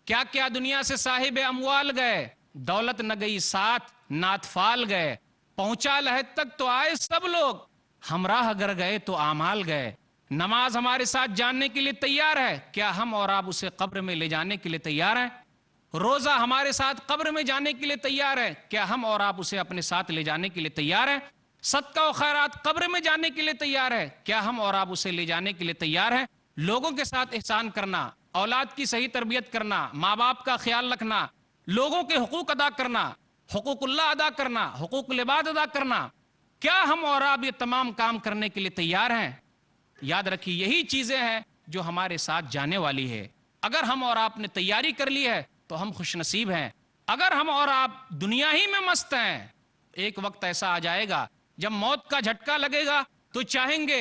کیا کیا دنیا سے صاحب اموال گئے، دولت نہ گئی ساتھ، ناتفال گئے، پہنچا لحد تک تو آئے سب لوگ، ہمراہ اگر گئے تو اعمال گئے۔ نماز ہمارے ساتھ جاننے کے لیے تیار ہے، کیا ہم اور آپ اسے قبر میں لے جانے کے لیے تیار ہیں؟ روزہ ہمارے ساتھ قبر میں جانے کے لیے تیار ہے، کیا ہم اور آپ اسے اپنے ساتھ لے جانے کے لیے تیار ہیں؟ صدقہ و خیرات قبر میں جانے کے لیے تیار ہے، کیا ہم اور آپ اسے لے جانے کے لیے تیار ہیں؟ لوگوں کے ساتھ احسان کرنا، اولاد کی صحیح تربیت کرنا، ماں باپ کا خیال رکھنا، لوگوں کے حقوق ادا کرنا، حقوق اللہ ادا کرنا، حقوق العباد ادا کرنا، کیا ہم اور آپ یہ تمام کام کرنے کے لیے تیار ہیں؟ یاد رکھیے، یہی چیزیں ہیں جو ہمارے ساتھ جانے والی ہے۔ اگر ہم اور آپ نے تیاری کر لی ہے تو ہم خوش نصیب ہیں۔ اگر ہم اور آپ دنیا ہی میں مست ہیں، ایک وقت ایسا آ جائے گا جب موت کا جھٹکا لگے گا تو چاہیں گے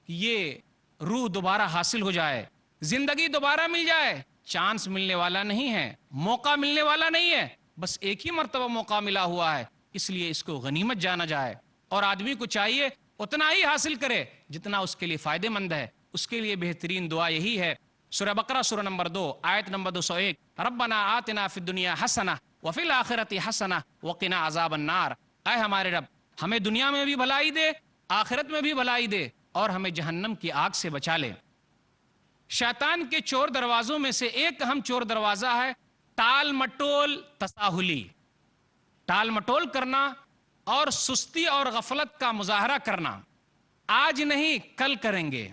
یہ روح دوبارہ حاصل ہو جائے، زندگی دوبارہ مل جائے۔ چانس ملنے والا نہیں ہے، موقع ملنے والا نہیں ہے، بس ایک ہی مرتبہ موقع ملا ہوا ہے، اس لیے اس کو غنیمت جانا جائے۔ اور آدمی کو چاہیے اتنا ہی حاصل کرے جتنا اس کے لیے فائدہ مند ہے۔ اس کے لیے بہترین دعا یہی ہے، سورہ بقرہ سورہ نمبر 2 آیت نمبر 201، ربنا آتنا فی الدنیا حسنہ وفی الآخرۃ حسنہ وقنا عذاب النار، اے ہمارے رب ہمیں دنیا میں بھی بھلائی دے، آخرت میں بھی بھلائی دے، اور ہمیں جہنم کی آگ سے بچا لے۔ شیطان کے چور دروازوں میں سے ایک اہم چور دروازہ ہے ٹال مٹول تساہلی، ٹال مٹول کرنا اور سستی اور غفلت کا مظاہرہ کرنا، آج نہیں کل کریں گے۔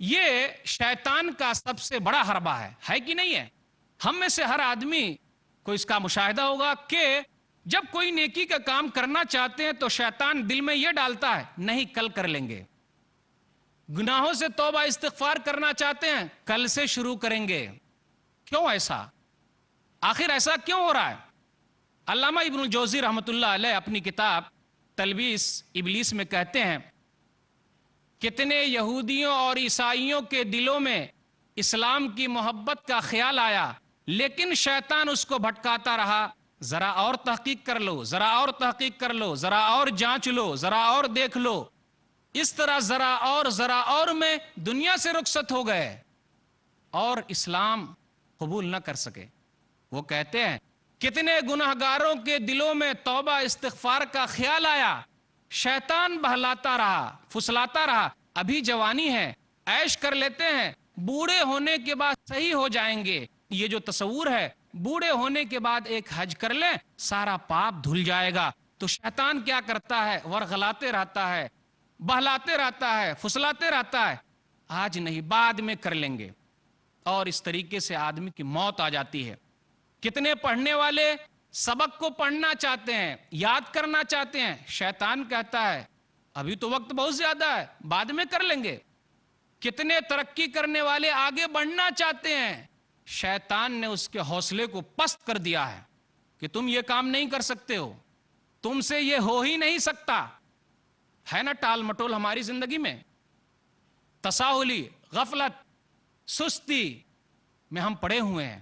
یہ شیطان کا سب سے بڑا حربہ ہے کہ نہیں ہے؟ ہم میں سے ہر آدمی کو اس کا مشاہدہ ہوگا کہ جب کوئی نیکی کا کام کرنا چاہتے ہیں تو شیطان دل میں یہ ڈالتا ہے نہیں کل کر لیں گے۔ گناہوں سے توبہ استغفار کرنا چاہتے ہیں کل سے شروع کریں گے۔ کیوں ایسا؟ آخر ایسا کیوں ہو رہا ہے؟ علامہ ابن الجوزی رحمۃ اللہ علیہ اپنی کتاب تلبیس ابلیس میں کہتے ہیں، کتنے یہودیوں اور عیسائیوں کے دلوں میں اسلام کی محبت کا خیال آیا، لیکن شیطان اس کو بھٹکاتا رہا، ذرا اور تحقیق کر لو، ذرا اور تحقیق کر لو، ذرا اور جانچ لو، ذرا اور دیکھ لو، اس طرح ذرا اور میں دنیا سے رخصت ہو گئے اور اسلام قبول نہ کر سکے۔ وہ کہتے ہیں کتنے گناہگاروں کے دلوں میں توبہ استغفار کا خیال آیا، شیطان بہلاتا رہا، پھسلاتا رہا، ابھی جوانی ہے، عیش کر لیتے ہیں، بوڑھے ہونے کے بعد صحیح ہو جائیں گے۔ یہ جو تصور ہے بوڑھے ہونے کے بعد ایک حج کر لیں سارا پاپ دھل جائے گا، تو شیطان کیا کرتا ہے؟ ورغلاتے رہتا ہے، بہلاتے رہتا ہے، پھسلاتے رہتا ہے، آج نہیں بعد میں کر لیں گے، اور اس طریقے سے آدمی کی موت آ جاتی ہے۔ کتنے پڑھنے والے سبق کو پڑھنا چاہتے ہیں، یاد کرنا چاہتے ہیں، شیطان کہتا ہے ابھی تو وقت بہت زیادہ ہے، بعد میں کر لیں گے۔ کتنے ترقی کرنے والے آگے بڑھنا چاہتے ہیں، شیطان نے اس کے حوصلے کو پست کر دیا ہے کہ تم یہ کام نہیں کر سکتے ہو، تم سے یہ ہو ہی نہیں سکتا۔ ہے نا ٹال مٹول ہماری زندگی میں، تساہلی، غفلت، سستی میں ہم پڑے ہوئے ہیں۔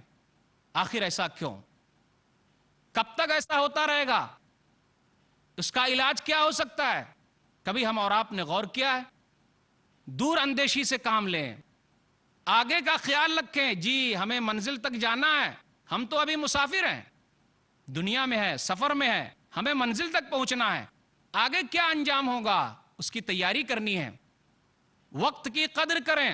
آخر ایسا کیوں؟ کب تک ایسا ہوتا رہے گا؟ اس کا علاج کیا ہو سکتا ہے؟ کبھی ہم اور آپ نے غور کیا ہے؟ دور اندیشی سے کام لیں، آگے کا خیال رکھیں، جی ہمیں منزل تک جانا ہے، ہم تو ابھی مسافر ہیں، دنیا میں ہے، سفر میں ہے، ہمیں منزل تک پہنچنا ہے، آگے کیا انجام ہوگا اس کی تیاری کرنی ہے۔ وقت کی قدر کریں،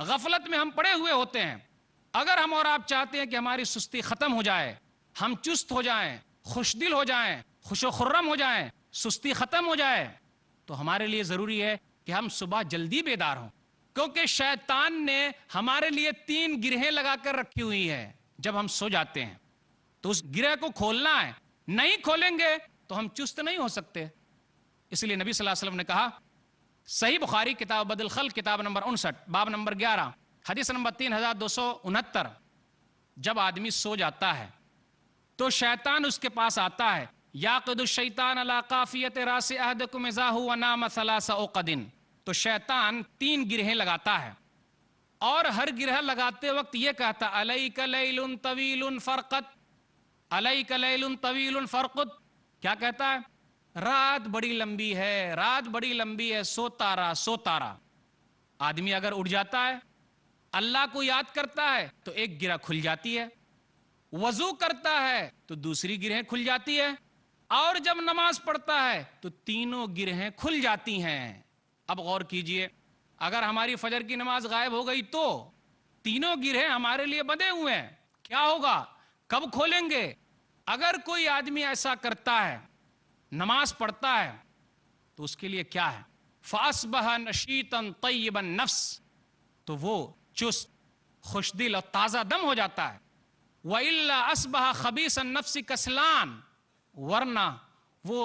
غفلت میں ہم پڑے ہوئے ہوتے ہیں. اگر ہم اور آپ چاہتے ہیں کہ ہماری سستی ختم ہو جائے, ہم چست ہو جائیں, خوش دل ہو جائیں, خوش و خرم ہو جائیں, سستی ختم ہو جائے, تو ہمارے لیے ضروری ہے کہ ہم صبح جلدی بیدار ہوں. کیونکہ شیطان نے ہمارے لیے 3 گرہیں لگا کر رکھی ہوئی ہے جب ہم سو جاتے ہیں, تو اس گرہ کو کھولنا ہے. نہیں کھولیں گے تو ہم چست نہیں ہو سکتے. اس لیے نبی صلی اللہ علیہ وسلم نے کہا, صحیح بخاری کتاب بدل خلق کتاب نمبر 59 باب نمبر 11 حدیث نمبر 3269, جب آدمی سو جاتا ہے تو شیطان اس کے پاس آتا ہے. یاقد الشیطان علی قافیۃ راس احدکم اذا هو نام 3 عقد. تو شیطان 3 گرہیں لگاتا ہے, اور ہر گرہ لگاتے وقت یہ کہتا, علیک لیل طویل فرقت, علیک لیل طویل فرقت. کیا کہتا ہے؟ رات بڑی لمبی ہے, رات بڑی لمبی ہے, سوتا رہا سوتا رہا. آدمی اگر اٹھ جاتا ہے, اللہ کو یاد کرتا ہے تو ایک گرہ کھل جاتی ہے, وضو کرتا ہے تو دوسری گرہیں کھل جاتی ہے, اور جب نماز پڑھتا ہے تو تینوں گرہیں کھل جاتی ہیں. اب غور کیجئے, اگر ہماری فجر کی نماز غائب ہو گئی تو تینوں گرہیں ہمارے لیے بندھے ہوئے ہیں, کیا ہوگا, کب کھولیں گے؟ اگر کوئی آدمی ایسا کرتا ہے, نماز پڑھتا ہے, تو اس کے لیے کیا ہے؟ فَأَصْبَحَ نَشِيطًا طَيِّبَ النَّفْسِ, تو وہ چست, خوش دل اور تازہ دم ہو جاتا ہے. وَإِلَّا أَصْبَحَ خَبِيثَ النَّفْسِ كَسْلَانٌ, ورنہ وہ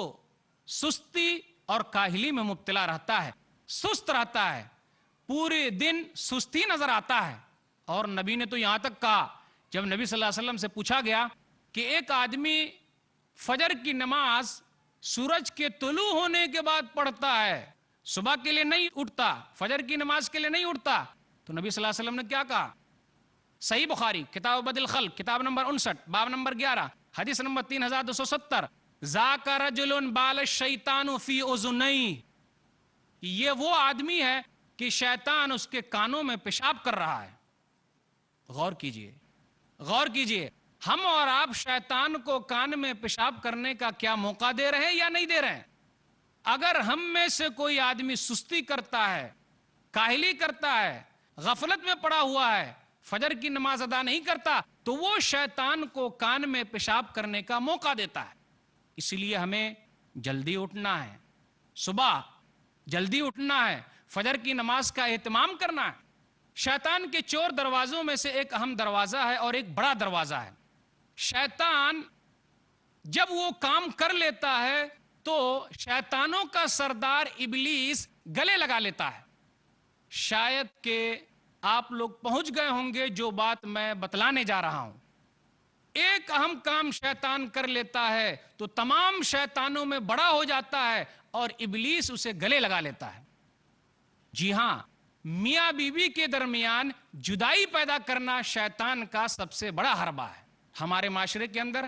سستی اور کاہلی میں مبتلا رہتا ہے, سست رہتا ہے, پورے دن سستی نظر آتا ہے. اور نبی نے تو یہاں تک کہا, جب نبی صلی اللہ علیہ وسلم سے پوچھا گیا کہ ایک آدمی فجر کی نماز سورج کے طلوع ہونے کے بعد پڑھتا ہے, صبح کے لیے نہیں اٹھتا, فجر کی نماز کے لیے نہیں اٹھتا, تو نبی صلی اللہ علیہ وسلم نے کیا کہا؟ صحیح بخاری کتاب بدل خلق کتاب نمبر 59 باب نمبر 11 حدیث نمبر 3270, ذاک رجل بال الشیطان فی اذنیہ, یہ وہ آدمی ہے کہ شیطان اس کے کانوں میں پیشاب کر رہا ہے. غور کیجئے, غور کیجئے, ہم اور آپ شیطان کو کان میں پیشاب کرنے کا کیا موقع دے رہے ہیں یا نہیں دے رہے ہیں؟ اگر ہم میں سے کوئی آدمی سستی کرتا ہے, کاہلی کرتا ہے, غفلت میں پڑا ہوا ہے, فجر کی نماز ادا نہیں کرتا, تو وہ شیطان کو کان میں پیشاب کرنے کا موقع دیتا ہے. اس لیے ہمیں جلدی اٹھنا ہے, صبح جلدی اٹھنا ہے, فجر کی نماز کا اہتمام کرنا ہے. شیطان کے چور دروازوں میں سے ایک اہم دروازہ ہے اور ایک بڑا دروازہ ہے. شیطان جب وہ کام کر لیتا ہے تو شیطانوں کا سردار ابلیس گلے لگا لیتا ہے. شاید کہ آپ لوگ پہنچ گئے ہوں گے جو بات میں بتلانے جا رہا ہوں. ایک اہم کام شیطان کر لیتا ہے تو تمام شیطانوں میں بڑا ہو جاتا ہے اور ابلیس اسے گلے لگا لیتا ہے. جی ہاں, میاں بیوی کے درمیان جدائی پیدا کرنا شیطان کا سب سے بڑا حربہ ہے. ہمارے معاشرے کے اندر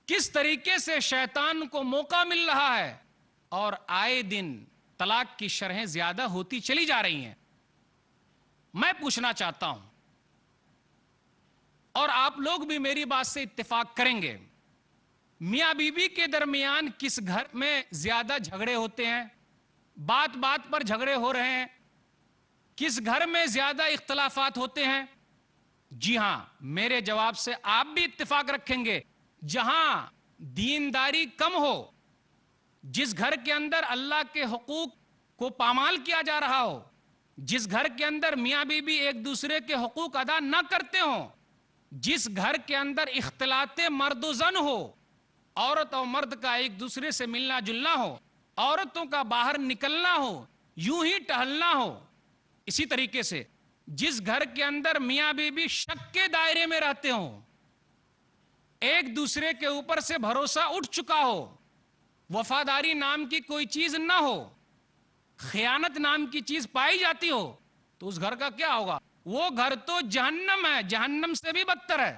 کس طریقے سے شیطان کو موقع مل رہا ہے, اور آئے دن طلاق کی شرحیں زیادہ ہوتی چلی جا رہی ہیں. میں پوچھنا چاہتا ہوں, اور آپ لوگ بھی میری بات سے اتفاق کریں گے, میاں بیوی کے درمیان کس گھر میں زیادہ جھگڑے ہوتے ہیں, بات بات پر جھگڑے ہو رہے ہیں, کس گھر میں زیادہ اختلافات ہوتے ہیں؟ جی ہاں, میرے جواب سے آپ بھی اتفاق رکھیں گے, جہاں دینداری کم ہو, جس گھر کے اندر اللہ کے حقوق کو پامال کیا جا رہا ہو, جس گھر کے اندر میاں بیوی ایک دوسرے کے حقوق ادا نہ کرتے ہوں, جس گھر کے اندر اختلاط مرد و زن ہو, عورت اور مرد کا ایک دوسرے سے ملنا جلنا ہو, عورتوں کا باہر نکلنا ہو, یوں ہی ٹہلنا ہو. اسی طریقے سے جس گھر کے اندر میاں بیوی شک کے دائرے میں رہتے ہوں, ایک دوسرے کے اوپر سے بھروسہ اٹھ چکا ہو, وفاداری نام کی کوئی چیز نہ ہو, خیانت نام کی چیز پائی جاتی ہو, تو اس گھر کا کیا ہوگا؟ وہ گھر تو جہنم ہے, جہنم سے بھی بدتر ہے.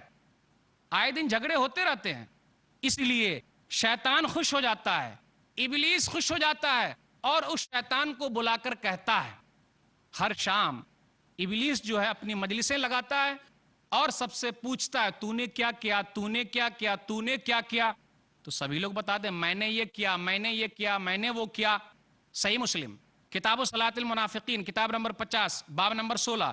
آئے دن جھگڑے ہوتے رہتے ہیں. اس لیے شیطان خوش ہو جاتا ہے, ابلیس خوش ہو جاتا ہے, اور اس شیطان کو بلا کر کہتا ہے, ہر شام ابلیس جو ہے اپنی مجلسیں لگاتا ہے اور سب سے پوچھتا ہے, تو نے کیا کیا, تو نے کیا کیا, تو نے کیا کیا؟ تو سبھی لوگ بتا دیں, میں نے یہ کیا, میں نے یہ کیا, میں نے وہ کیا. صحیح مسلم کتاب و صلاۃ المنافقین کتاب نمبر 50 باب نمبر 16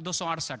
268।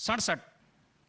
67,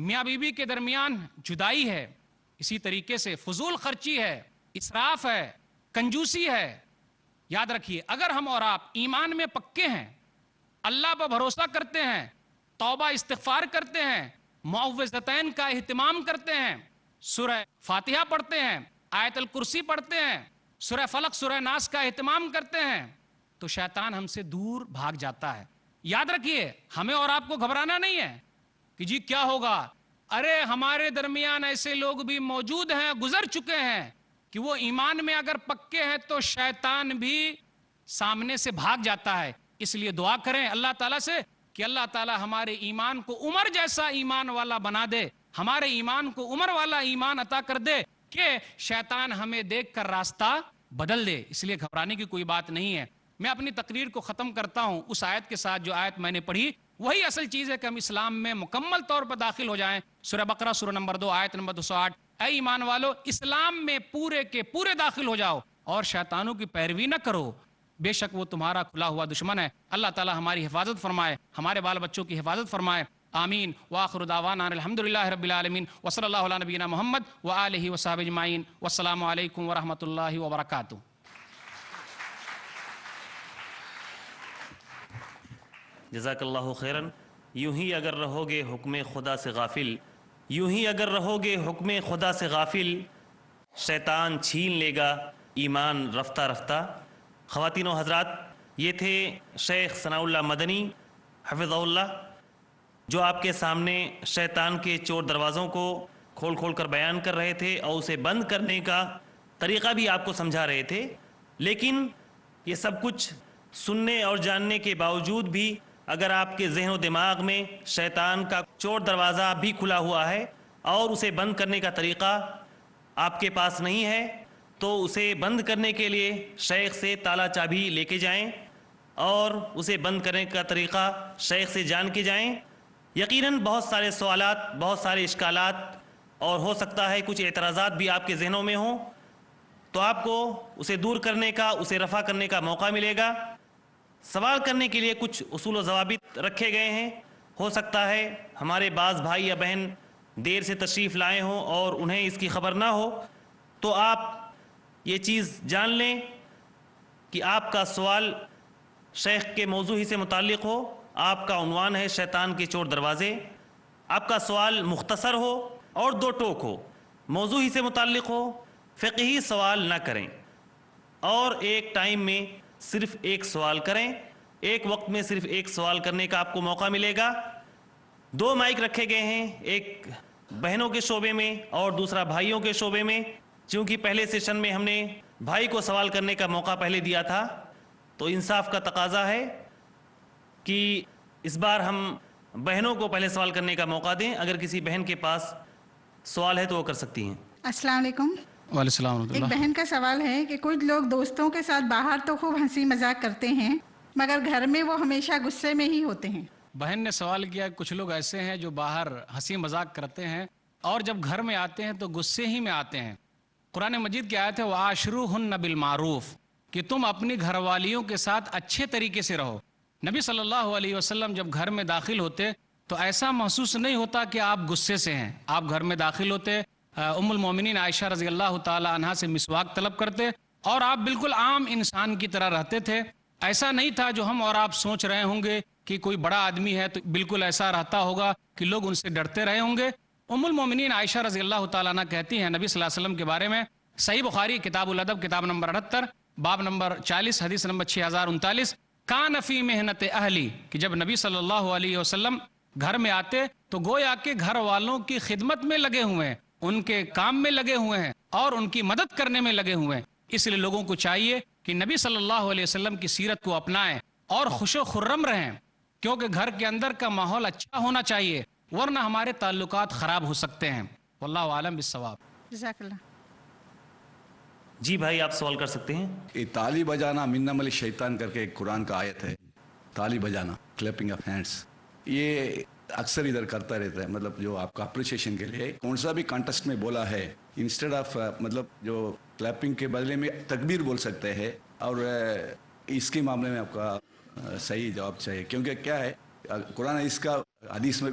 میاں بیوی کے درمیان جدائی ہے، اسی طریقے سے فضول خرچی ہے، اسراف ہے، کنجوسی ہے۔ یاد رکھیے اگر ہم اور آپ ایمان میں پکے ہیں، اللہ پر بھروسہ کرتے ہیں، توبہ استغفار کرتے ہیں، معوذتین کا اہتمام کرتے ہیں، سورہ فاتحہ پڑھتے ہیں، آیت الکرسی پڑھتے ہیں، سورہ فلق سورہ ناس کا اہتمام کرتے ہیں، تو شیطان ہم سے دور بھاگ جاتا ہے۔ یاد رکھیے ہمیں اور آپ کو گھبرانا نہیں ہے کہ جی کیا ہوگا، ارے ہمارے درمیان ایسے لوگ بھی موجود ہیں، گزر چکے ہیں کہ وہ ایمان میں اگر پکے ہیں تو شیطان بھی سامنے سے بھاگ جاتا ہے۔ اس لیے دعا کریں اللہ تعالیٰ سے کہ اللہ تعالیٰ ہمارے ایمان کو عمر جیسا ایمان والا بنا دے، ہمارے ایمان کو عمر والا ایمان عطا کر دے کہ شیطان ہمیں دیکھ کر راستہ بدل دے۔ اس لیے گھبرانے کی کوئی بات نہیں ہے۔ میں اپنی تقریر کو ختم کرتا ہوں اس آیت کے ساتھ، جو آیت میں نے پڑھی وہی اصل چیز ہے کہ ہم اسلام میں مکمل طور پر داخل ہو جائیں۔ سورہ بقرہ سورہ نمبر 2 آیت نمبر 208، اے ایمان والو اسلام میں پورے کے پورے داخل ہو جاؤ اور شیطانوں کی پیروی نہ کرو، بے شک وہ تمہارا کھلا ہوا دشمن ہے۔ اللہ تعالی ہماری حفاظت فرمائے، ہمارے بال بچوں کی حفاظت فرمائے، آمین۔ وآخر دعوانا الحمدللہ رب العالمین، وصلی اللہ علی نبینا محمد وآلہ وصحبہ اجمعین، والسلام علیکم ورحمۃ اللہ وبرکاتہ۔ جزاک اللہ خیرن۔ یوں ہی اگر رہو گے حکم خدا سے غافل، یوں ہی اگر رہو گے حکم خدا سے غافل، شیطان چھین لے گا ایمان رفتہ رفتہ۔ خواتین و حضرات، یہ تھے شیخ ثناء اللہ مدنی حفظہ اللہ، جو آپ کے سامنے شیطان کے چور دروازوں کو کھول کھول کر بیان کر رہے تھے اور اسے بند کرنے کا طریقہ بھی آپ کو سمجھا رہے تھے۔ لیکن یہ سب کچھ سننے اور جاننے کے باوجود بھی اگر آپ کے ذہن و دماغ میں شیطان کا چور دروازہ بھی کھلا ہوا ہے اور اسے بند کرنے کا طریقہ آپ کے پاس نہیں ہے، تو اسے بند کرنے کے لیے شیخ سے تالا چابی لے کے جائیں اور اسے بند کرنے کا طریقہ شیخ سے جان کے جائیں۔ یقیناً بہت سارے سوالات، بہت سارے اشکالات اور ہو سکتا ہے کچھ اعتراضات بھی آپ کے ذہنوں میں ہوں، تو آپ کو اسے دور کرنے کا، اسے رفع کرنے کا موقع ملے گا۔ سوال کرنے کے لیے کچھ اصول و ضوابط رکھے گئے ہیں۔ ہو سکتا ہے ہمارے بعض بھائی یا بہن دیر سے تشریف لائے ہوں اور انہیں اس کی خبر نہ ہو، تو آپ یہ چیز جان لیں کہ آپ کا سوال شیخ کے موضوع ہی سے متعلق ہو۔ آپ کا عنوان ہے شیطان کے چور دروازے۔ آپ کا سوال مختصر ہو اور دو ٹوک ہو، موضوع ہی سے متعلق ہو، فقہی سوال نہ کریں اور ایک ٹائم میں صرف ایک سوال کریں۔ ایک وقت میں صرف ایک سوال کرنے کا آپ کو موقع ملے گا۔ دو مائک رکھے گئے ہیں، ایک بہنوں کے شعبے میں اور دوسرا بھائیوں کے شعبے میں۔ چونکہ پہلے سیشن میں ہم نے بھائی کو سوال کرنے کا موقع پہلے دیا تھا، تو انصاف کا تقاضا ہے کہ اس بار ہم بہنوں کو پہلے سوال کرنے کا موقع دیں۔ اگر کسی بہن کے پاس سوال ہے تو وہ کر سکتی ہیں۔ السلام علیکم۔ وعلیکم السلام ورحمۃ ایک اللہ۔ بہن کا سوال ہے کہ کچھ لوگ دوستوں کے ساتھ باہر تو خوب ہنسی مذاق کرتے ہیں، مگر گھر میں وہ ہمیشہ غصے میں ہی ہوتے ہیں۔ بہن نے سوال کیا کچھ لوگ ایسے ہیں جو باہر ہنسی مذاق کرتے ہیں اور جب گھر میں آتے ہیں تو غصے ہی میں آتے ہیں۔ قرآن مجید کی آیت ہے وَعَاشِرُوهُنَّ بِالْمَعْرُوفِ، کہ تم اپنی گھر والیوں کے ساتھ اچھے طریقے سے رہو۔ نبی صلی اللہ علیہ وسلم جب گھر میں داخل ہوتے تو ایسا محسوس نہیں ہوتا کہ آپ غصے سے ہیں۔ آپ گھر میں داخل ہوتے، ام المومنین عائشہ رضی اللہ تعالی عنہا سے مسواک طلب کرتے اور آپ بالکل عام انسان کی طرح رہتے تھے۔ ایسا نہیں تھا جو ہم اور آپ سوچ رہے ہوں گے کہ کوئی بڑا آدمی ہے تو بالکل ایسا رہتا ہوگا کہ لوگ ان سے ڈرتے رہے ہوں گے۔ ام المومنین عائشہ رضی اللہ تعالیٰ عنہ کہتی ہیں نبی صلی اللہ علیہ وسلم کے بارے میں، صحیح بخاری کتاب الادب کتاب نمبر 78 باب نمبر 40 حدیث نمبر 6039، کان فی محنت اہلی، کہ جب نبی صلی اللہ علیہ وسلم گھر میں آتے تو گویا کہ گھر والوں کی خدمت میں لگے ہوئے ہیں، ان کے کام میں لگے ہوئے ہیں اور ان کی مدد کرنے میں لگے ہوئے ہیں۔ اس لیے لوگوں کو چاہیے کہ نبی صلی اللہ علیہ وسلم کی سیرت کو اپنائیں اور خوش و خرم رہیں، کیونکہ گھر کے اندر کا ماحول اچھا ہونا چاہیے، ورنہ ہمارے تعلقات خراب ہو سکتے ہیں۔ واللہ عالم بالصواب۔ جزاک اللہ۔ جی بھائی، آپ سوال کر سکتے ہیں۔ یہ تالی بجانا منم الشیطان کر کے ایک قرآن کا آیت ہے، تالی بجانا، کلیپنگ آف ہینڈس، یہ اکثر ادھر کرتا رہتا ہے، مطلب جو آپ کا اپریشیشن کے لیے کون سا بھی کانٹیسٹ میں بولا ہے، انسٹیڈ آف مطلب جو کلیپنگ کے بدلے میں تکبیر بول سکتے ہیں، اور اس کے معاملے میں آپ کا صحیح جواب چاہیے، کیونکہ کیا ہے قرآن اس کا حدیث میں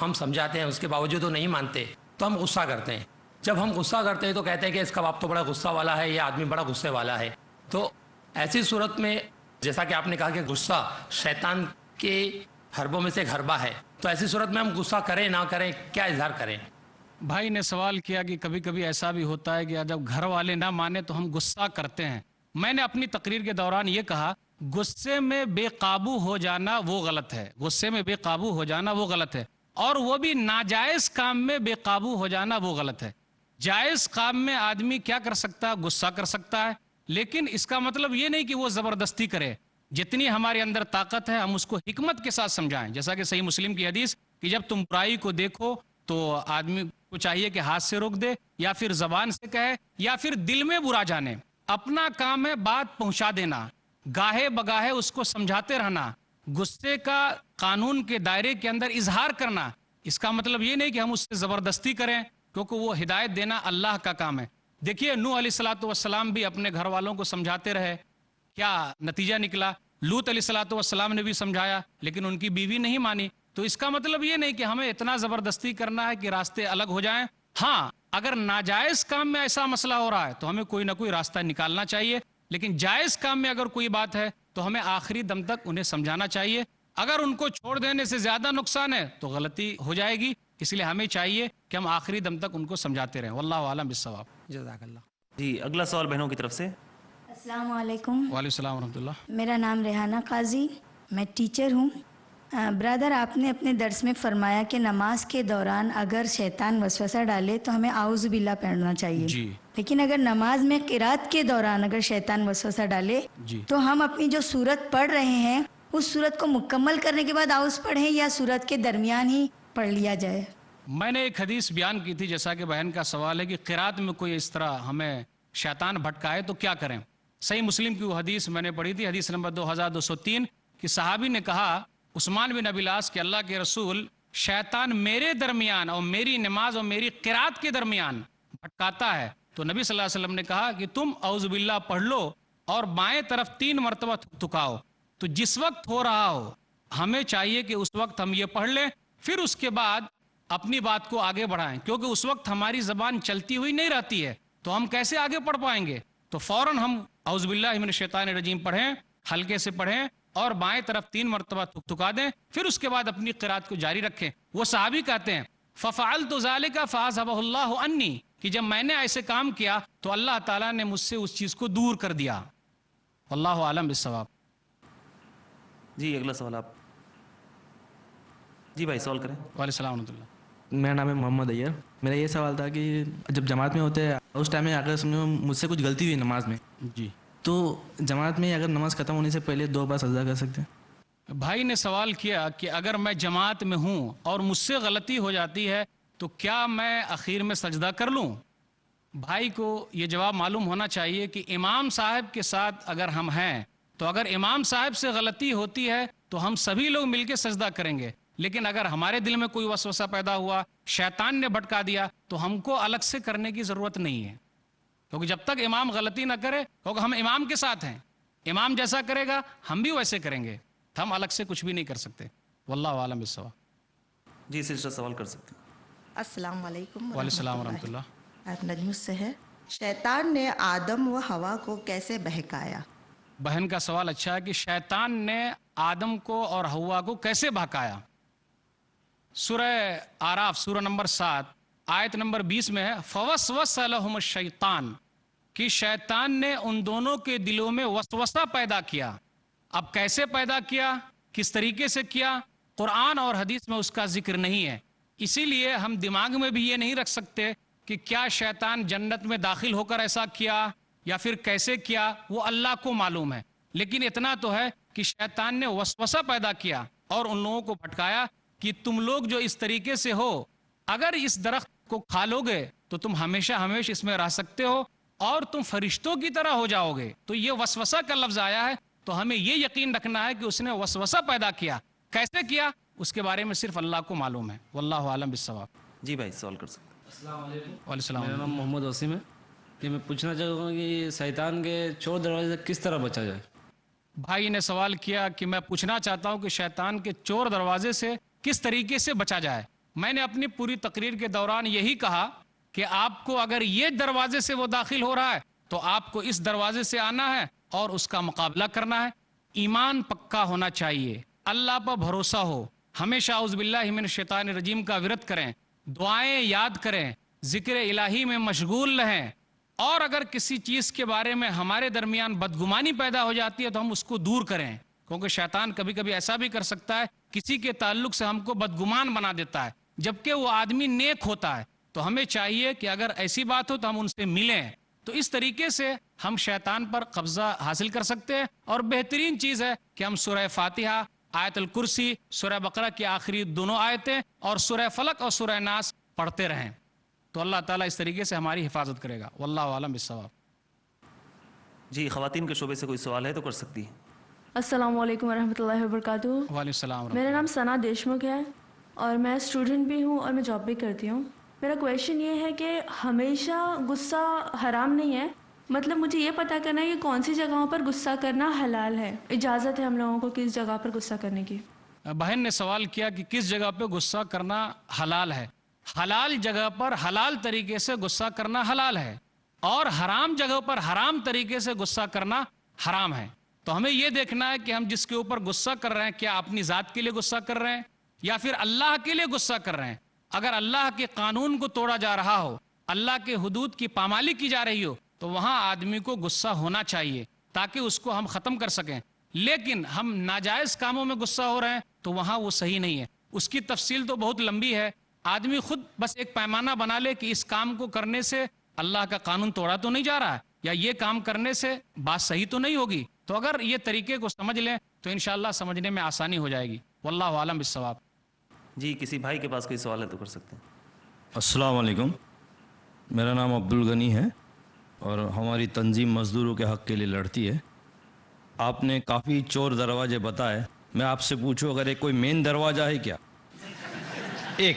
ہم سمجھاتے ہیں اس کے باوجود وہ نہیں مانتے تو ہم غصہ کرتے ہیں. جب ہم غصہ کرتے ہیں تو کہتے ہیں کہ اس کا باپ تو بڑا غصہ والا ہے, یہ آدمی بڑا غصے والا ہے. تو ایسی صورت میں جیسا کہ آپ نے کہا کہ غصہ شیطان کے حربوں میں سے ایک حربہ ہے, تو ایسی صورت میں ہم غصہ کریں نہ کریں, کیا اظہار کریں؟ بھائی نے سوال کیا کہ کبھی کبھی ایسا بھی ہوتا ہے کہ جب گھر والے نہ مانے تو ہم غصہ کرتے ہیں. میں نے اپنی تقریر کے دوران یہ کہا, غصے میں بے قابو ہو جانا وہ غلط ہے, غصے میں بے قابو ہو جانا وہ غلط ہے, اور وہ بھی ناجائز کام میں بے قابو ہو جانا وہ غلط ہے. جائز کام میں آدمی کیا کر سکتا ہے؟ غصہ کر سکتا ہے, لیکن اس کا مطلب یہ نہیں کہ وہ زبردستی کرے. جتنی ہمارے اندر طاقت ہے ہم اس کو حکمت کے ساتھ سمجھائیں. جیسا کہ صحیح مسلم کی حدیث کہ جب تم برائی کو دیکھو تو آدمی کو چاہیے کہ ہاتھ سے روک دے, یا پھر زبان سے کہے, یا پھر دل میں برا جانے. اپنا کام ہے بات پہنچا دینا, گاہے بگاہے اس کو سمجھاتے رہنا, غصے کا قانون کے دائرے کے اندر اظہار کرنا. اس کا مطلب یہ نہیں کہ ہم اس سے زبردستی کریں, کیونکہ وہ ہدایت دینا اللہ کا کام ہے. دیکھیے نوح علیہ السلام بھی اپنے گھر والوں کو سمجھاتے رہے, کیا نتیجہ نکلا؟ لوط علیہ السلام نے بھی سمجھایا لیکن ان کی بیوی نہیں مانی. تو اس کا مطلب یہ نہیں کہ ہمیں اتنا زبردستی کرنا ہے کہ راستے الگ ہو جائیں. ہاں, اگر ناجائز کام میں ایسا مسئلہ ہو رہا ہے تو ہمیں کوئی نہ کوئی راستہ نکالنا چاہیے, لیکن جائز کام میں اگر کوئی بات ہے تو ہمیں آخری دم تک انہیں سمجھانا چاہیے. اگر ان کو چھوڑ دینے سے زیادہ نقصان ہے تو غلطی ہو جائے گی, اس لیے ہمیں چاہیے کہ ہم آخری دم تک ان کو سمجھاتے رہیں. واللہ عالم بالصواب. جزاک اللہ. جی اگلا سوال بہنوں کی طرف سے. السلام علیکم. وعلیکم السلام ورحمۃ اللہ. میرا نام ریحانہ قاضی, میں ٹیچر ہوں. برادر, آپ نے اپنے درس میں فرمایا کہ نماز کے دوران اگر شیطان وسوسہ ڈالے تو ہمیں اعوذ باللہ پڑھنا چاہیے. جی. لیکن اگر نماز میں قرات کے دوران اگر شیطان وسوسہ ڈالے جی. تو ہم اپنی جو سورت پڑھ رہے ہیں اس سورت کو مکمل کرنے کے بعد اعوذ پڑھیں یا سورت کے درمیان ہی پڑھ لیا جائے؟ میں نے ایک حدیث بیان کی تھی, جیسا کہ بہن کا سوال ہے کہ قرات میں کوئی اس طرح ہمیں شیطان بھٹکائے تو کیا کریں. صحیح مسلم کی وہ حدیث میں نے پڑھی تھی, حدیث نمبر 2203, کہ صحابی نے کہا عثمان بن ابی العاص کہ اللہ کے رسول, شیطان میرے درمیان اور میری نماز اور میری قرات کے درمیان بھٹکاتا ہے. تو نبی صلی اللہ علیہ وسلم نے کہا کہ تم اعوذ باللہ پڑھ لو اور بائیں طرف 3 مرتبہ تھکاؤ. تو جس وقت ہو رہا ہو ہمیں چاہیے کہ اس وقت ہم یہ پڑھ لیں, پھر اس کے بعد اپنی بات کو آگے بڑھائیں, کیونکہ اس وقت ہماری زبان چلتی ہوئی نہیں رہتی ہے تو ہم کیسے آگے پڑھ پائیں گے. تو فوراً ہم اعوذ باللہ من الشیطان الرجیم پڑھیں, ہلکے سے پڑھیں اور بائیں طرف 3 مرتبہ تھکا دیں, پھر اس کے بعد اپنی قرات کو جاری رکھیں. وہ صحابی کہتے ہیں فَفَعَلْتُ ذَلِكَ فَأَذْهَبَهُ اللَّهُ عَنِّي, کہ جب میں نے ایسے کام کیا تو اللہ تعالیٰ نے مجھ سے اس چیز کو دور کر دیا. واللہ عالم بالصواب. جی اگلا سوال آپ. جی بھائی سوال کریں. وعلیکم السلام ورحمۃ اللہ. میرا نام ہے محمد ایئر. میرا یہ سوال تھا کہ جب جماعت میں ہوتے ہیں اس ٹائم میں اگر سمجھو مجھ سے کچھ غلطی ہوئی نماز میں, جی, تو جماعت میں اگر نماز ختم ہونے سے پہلے 2 بار سجدہ کر سکتے ہیں؟ بھائی نے سوال کیا کہ اگر میں جماعت میں ہوں اور مجھ سے غلطی ہو جاتی ہے تو کیا میں اخیر میں سجدہ کر لوں. بھائی کو یہ جواب معلوم ہونا چاہیے کہ امام صاحب کے ساتھ اگر ہم ہیں تو اگر امام صاحب سے غلطی ہوتی ہے تو ہم سبھی لوگ مل کے سجدہ کریں گے, لیکن اگر ہمارے دل میں کوئی وسوسہ پیدا ہوا, شیطان نے بھٹکا دیا, تو ہم کو الگ سے کرنے کی ضرورت نہیں ہے, کیونکہ جب تک امام غلطی نہ کرے, کیونکہ ہم امام کے ساتھ ہیں, امام جیسا کرے گا ہم بھی ویسے کریں گے, تو ہم الگ سے کچھ بھی نہیں کر سکتے. واللہ عالم بالصواب. جی سسٹر سوال کر سکتے ہیں. السلام علیکم. وعلیکم السلام ورحمۃ اللہ. آپ نجم سے ہے. شیطان نے آدم و حوا کو کیسے بہکایا؟ بہن کا سوال اچھا ہے کہ شیطان نے آدم کو اور حوا کو کیسے بہکایا. سورہ آراف سورہ نمبر 7 آیت نمبر 20 میں ہے فوسوس لہم الشیطان, کہ شیطان نے ان دونوں کے دلوں میں وسوسہ پیدا کیا. اب کیسے پیدا کیا, کس طریقے سے کیا, قرآن اور حدیث میں اس کا ذکر نہیں ہے. اسی لیے ہم دماغ میں بھی یہ نہیں رکھ سکتے کہ کیا شیطان جنت میں داخل ہو کر ایسا کیا یا پھر کیسے کیا, وہ اللہ کو معلوم ہے. لیکن اتنا تو ہے کہ شیطان نے وسوسہ پیدا کیا اور ان لوگوں کو بھٹکایا کہ تم لوگ جو اس طریقے سے ہو, اگر اس درخت کو کھا لو گے تو تم ہمیشہ ہمیشہ اس میں رہ سکتے ہو اور تم فرشتوں کی طرح ہو جاؤ گے. تو یہ وسوسہ کا لفظ آیا ہے, تو ہمیں یہ یقین رکھنا ہے کہ اس نے وسوسہ پیدا کیا. کیسے کیا اس کے بارے میں صرف اللہ کو معلوم ہے. واللہ عالم بالصواب. جی بھائی سوال کر سکتے ہیں. السلام علیکم. وعلیکم السلام. میرا نام محمد وسیم ہے. کہ میں پوچھنا چاہوں گا کہ شیطان کے چور دروازے سے کس طرح بچا جائے. بھائی نے سوال کیا کہ میں پوچھنا چاہتا ہوں کہ شیطان کے چور دروازے سے کس طریقے سے بچا جائے. میں نے اپنی پوری تقریر کے دوران یہی کہا کہ آپ کو اگر یہ دروازے سے وہ داخل ہو رہا ہے تو آپ کو اس دروازے سے آنا ہے اور اس کا مقابلہ کرنا ہے. ایمان پکا ہونا چاہیے, اللہ پر بھروسہ ہو, ہمیشہ اعوذ باللہ من الشیطان الرجیم کا ورد کریں, دعائیں یاد کریں, ذکر الہی میں مشغول رہیں, اور اگر کسی چیز کے بارے میں ہمارے درمیان بدگمانی پیدا ہو جاتی ہے تو ہم اس کو دور کریں, کیونکہ شیطان کبھی کبھی ایسا بھی کر سکتا ہے کسی کے تعلق سے ہم کو بدگمان بنا دیتا ہے جبکہ وہ آدمی نیک ہوتا ہے. تو ہمیں چاہیے کہ اگر ایسی بات ہو تو ہم ان سے ملیں. تو اس طریقے سے ہم شیطان پر قبضہ حاصل کر سکتے ہیں. اور بہترین چیز ہے کہ ہم سورہ فاتحہ, آیت الکرسی, سورہ بقرہ کی آخری دونوں آیتیں اور سورہ فلق اور سورہ ناس پڑھتے رہیں, تو اللہ تعالیٰ اس طریقے سے ہماری حفاظت کرے گا. واللہ عالم بالصواب. جی, خواتین کے شعبے سے کوئی سوال ہے تو کر سکتی ہیں. السلام علیکم ورحمۃ اللہ وبرکاتہ. وعلیکم السلام. میرا نام ثنا دیشمکھ ہے اور میں اسٹوڈنٹ بھی ہوں اور میں جاب بھی کرتی ہوں. میرا کویشچن یہ ہے کہ ہمیشہ غصہ حرام نہیں ہے, مطلب مجھے یہ پتہ کرنا ہے کہ کون سی جگہوں پر غصہ کرنا حلال ہے, اجازت ہے ہم لوگوں کو کس جگہ پر غصہ کرنے کی. بہن نے سوال کیا کہ کس جگہ پہ غصہ کرنا حلال ہے. حلال جگہ پر حلال طریقے سے غصہ کرنا حلال ہے, اور حرام جگہ پر حرام طریقے سے غصہ کرنا حرام ہے. تو ہمیں یہ دیکھنا ہے کہ ہم جس کے اوپر غصہ کر رہے ہیں کیا اپنی ذات کے لیے غصہ کر رہے ہیں یا پھر اللہ کے لیے غصہ کر رہے ہیں. اگر اللہ کے قانون کو توڑا جا رہا ہو, اللہ کے حدود کی پامالی کی جا رہی ہو, تو وہاں آدمی کو غصہ ہونا چاہیے تاکہ اس کو ہم ختم کر سکیں. لیکن ہم ناجائز کاموں میں غصہ ہو رہے ہیں تو وہاں وہ صحیح نہیں ہے. اس کی تفصیل تو بہت لمبی ہے, آدمی خود بس ایک پیمانہ بنا لے کہ اس کام کو کرنے سے اللہ کا قانون توڑا تو نہیں جا رہا ہے, یا یہ کام کرنے سے بات صحیح تو نہیں ہوگی. تو اگر یہ طریقے کو سمجھ لیں تو انشاءاللہ سمجھنے میں آسانی ہو جائے گی. واللہ عالم بالصواب. جی, کسی بھائی کے پاس کوئی سوال ہے تو کر سکتے ہیں. السلام علیکم, میرا نام عبدالغنی ہے اور ہماری تنظیم مزدوروں کے حق کے لیے لڑتی ہے. آپ نے کافی چور دروازے بتائے, میں آپ سے پوچھوں اگر ایک کوئی مین دروازہ ہے کیا؟ ایک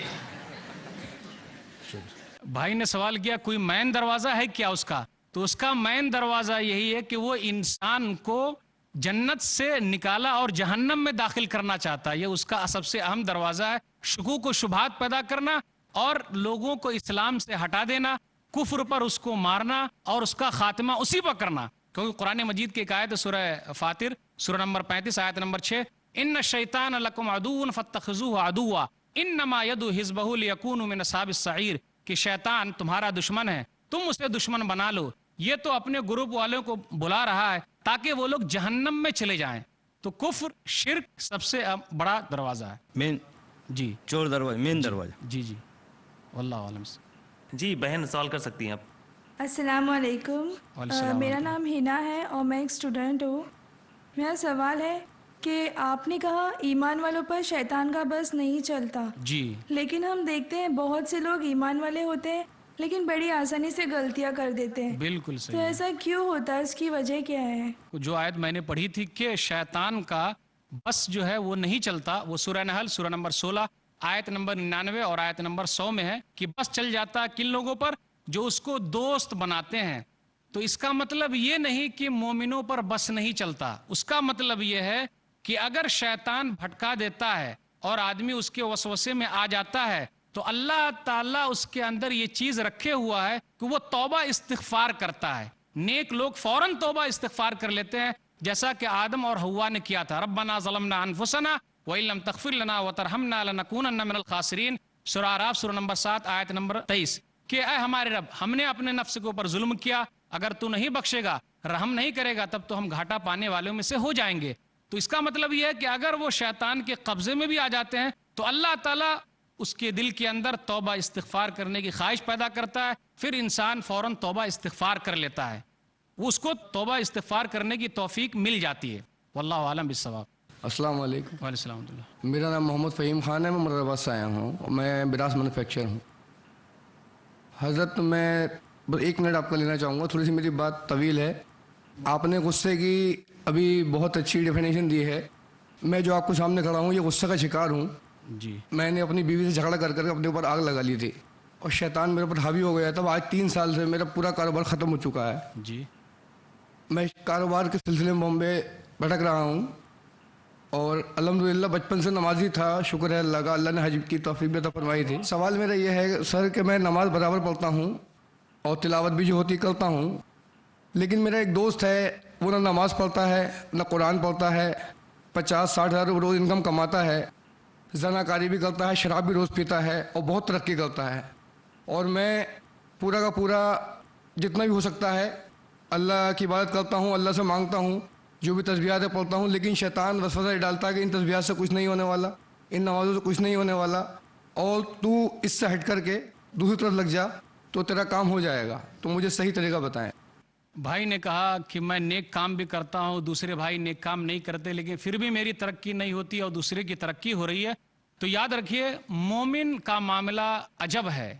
بھائی نے سوال کیا کوئی مین دروازہ ہے کیا اس کا, تو اس کا مین دروازہ یہی ہے کہ وہ انسان کو جنت سے نکالا اور جہنم میں داخل کرنا چاہتا ہے. یہ اس کا سب سے اہم دروازہ ہے. شکوک و شبہات پیدا کرنا اور لوگوں کو اسلام سے ہٹا دینا, کفر پر اس کو مارنا اور اس کا خاتمہ اسی پر کرنا. کیونکہ قرآن مجید کی ایک آیت سورہ فاطر سورہ نمبر 35 آیت نمبر 6, ان الشیطان لکم عدو فاتخذوہ عدوا انما یدعو حزبہ لیکونوا من اصحاب السعیر, کہ شیطان تمہارا دشمن ہے, تم اسے دشمن بنا لو. یہ تو اپنے گروپ والوں کو بلا رہا ہے تاکہ وہ لوگ جہنم میں چلے جائیں. تو کفر شرک سب سے بڑا دروازہ ہے. مین جی, چور دروازہ, مین دروازہ. جی جی, واللہ عالم. جی بہن, سوال کر سکتی ہیں آپ. السلام علیکم, میرا نام ہنا ہے اور میں ایک اسٹوڈنٹ ہوں. میرا سوال ہے کہ آپ نے کہا ایمان والوں پر شیطان کا بس نہیں چلتا. جی, لیکن ہم دیکھتے ہیں بہت سے لوگ ایمان والے ہوتے ہیں لیکن بڑی آسانی سے غلطیاں کر دیتے ہیں. بالکل تو صحیح. ایسا کیوں ہوتا ہے, اس کی وجہ کیا ہے؟ جو آیت میں نے پڑھی تھی کہ شیطان کا بس جو ہے وہ نہیں چلتا, وہ سورہ نحل سورہ نمبر 16 آیت نمبر 99 اور آیت نمبر 100 میں ہے کہ بس چل جاتا کن لوگوں پر, جو اس کو دوست بناتے ہیں. تو اس کا مطلب یہ نہیں کہ مومنوں پر بس نہیں چلتا, اس کا مطلب یہ ہے کہ اگر شیطان بھٹکا دیتا ہے اور آدمی اس کے وسوسے میں آ جاتا ہے تو اللہ تعالیٰ اس کے اندر یہ چیز رکھے ہوا ہے کہ وہ توبہ استغفار کرتا ہے. نیک لوگ فوراً توبہ استغفار کر لیتے ہیں, جیسا کہ آدم اور حوا نے کیا تھا. ربنا ظلمنا انفسنا وَإِن لَمْ تَغْفِرْ لَنَا وَتَرْحَمْنَا لَنَكُونَنَّ مِنَ الْخَاسِرِينَ, سورہ اعراف سورہ نمبر 7 آیت نمبر 23, کہ اے ہمارے رب, ہم نے اپنے نفس کے اوپر ظلم کیا, اگر تو نہیں بخشے گا, رحم نہیں کرے گا, تب تو ہم گھاٹا پانے والوں میں سے ہو جائیں گے. تو اس کا مطلب یہ ہے کہ اگر وہ شیطان کے قبضے میں بھی آ جاتے ہیں تو اللہ تعالیٰ اس کے دل کے اندر توبہ استغفار کرنے کی خواہش پیدا کرتا ہے, پھر انسان فوراً توبہ استغفار کر لیتا ہے, اس کو توبہ استغفار کرنے کی توفیق مل جاتی ہے. واللہ عالم بالصواب. السلام علیکم. وعلیکم السلام. میرا نام محمد فہیم خان ہے, میں مرادآباد سے آیا ہوں, میں براس مینوفیکچر ہوں. حضرت میں ایک منٹ آپ کا لینا چاہوں گا, تھوڑی سی میری بات طویل ہے. آپ نے غصے کی ابھی بہت اچھی ڈیفینیشن دی ہے. میں جو آپ کو سامنے کھڑا ہوں یہ غصے کا شکار ہوں. جی, میں نے اپنی بیوی سے جھگڑا کر کے اپنے اوپر آگ لگا لی تھی اور شیطان میرے اوپر حاوی ہو گیا تھا. آج 3 سال سے میرا پورا کاروبار ختم ہو چکا ہے. جی, میں کاروبار کے سلسلے میں بامبے بھٹک رہا ہوں. اور الحمدللہ بچپن سے نمازی تھا، شکر ہے اللہ کا، اللہ نے حج کی توفیق بھی عطا فرمائی تھی۔ سوال میرا یہ ہے سر کہ میں نماز برابر پڑھتا ہوں اور تلاوت بھی جو ہوتی کرتا ہوں، لیکن میرا ایک دوست ہے وہ نہ نماز پڑھتا ہے نہ قرآن پڑھتا ہے، 50-60 ہزار روز انکم کماتا ہے، زناکاری بھی کرتا ہے، شراب بھی روز پیتا ہے اور بہت ترقی کرتا ہے، اور میں پورا کا پورا جتنا بھی ہو سکتا ہے اللہ کی عبادت کرتا ہوں، اللہ سے مانگتا ہوں، جو بھی تسبیحات پڑھتا ہوں، لیکن شیطان وسوسہ ڈالتا ہے کہ ان تسبیحات سے کچھ نہیں ہونے والا، ان نمازوں سے کچھ نہیں ہونے والا، اور تو اس سے ہٹ کر کے دوسری طرف لگ جا تو تیرا کام ہو جائے گا۔ تو مجھے صحیح طریقہ بتائیں۔ بھائی نے کہا کہ میں نیک کام بھی کرتا ہوں، دوسرے بھائی نیک کام نہیں کرتے، لیکن پھر بھی میری ترقی نہیں ہوتی اور دوسرے کی ترقی ہو رہی ہے۔ تو یاد رکھیے مومن کا معاملہ عجب ہے،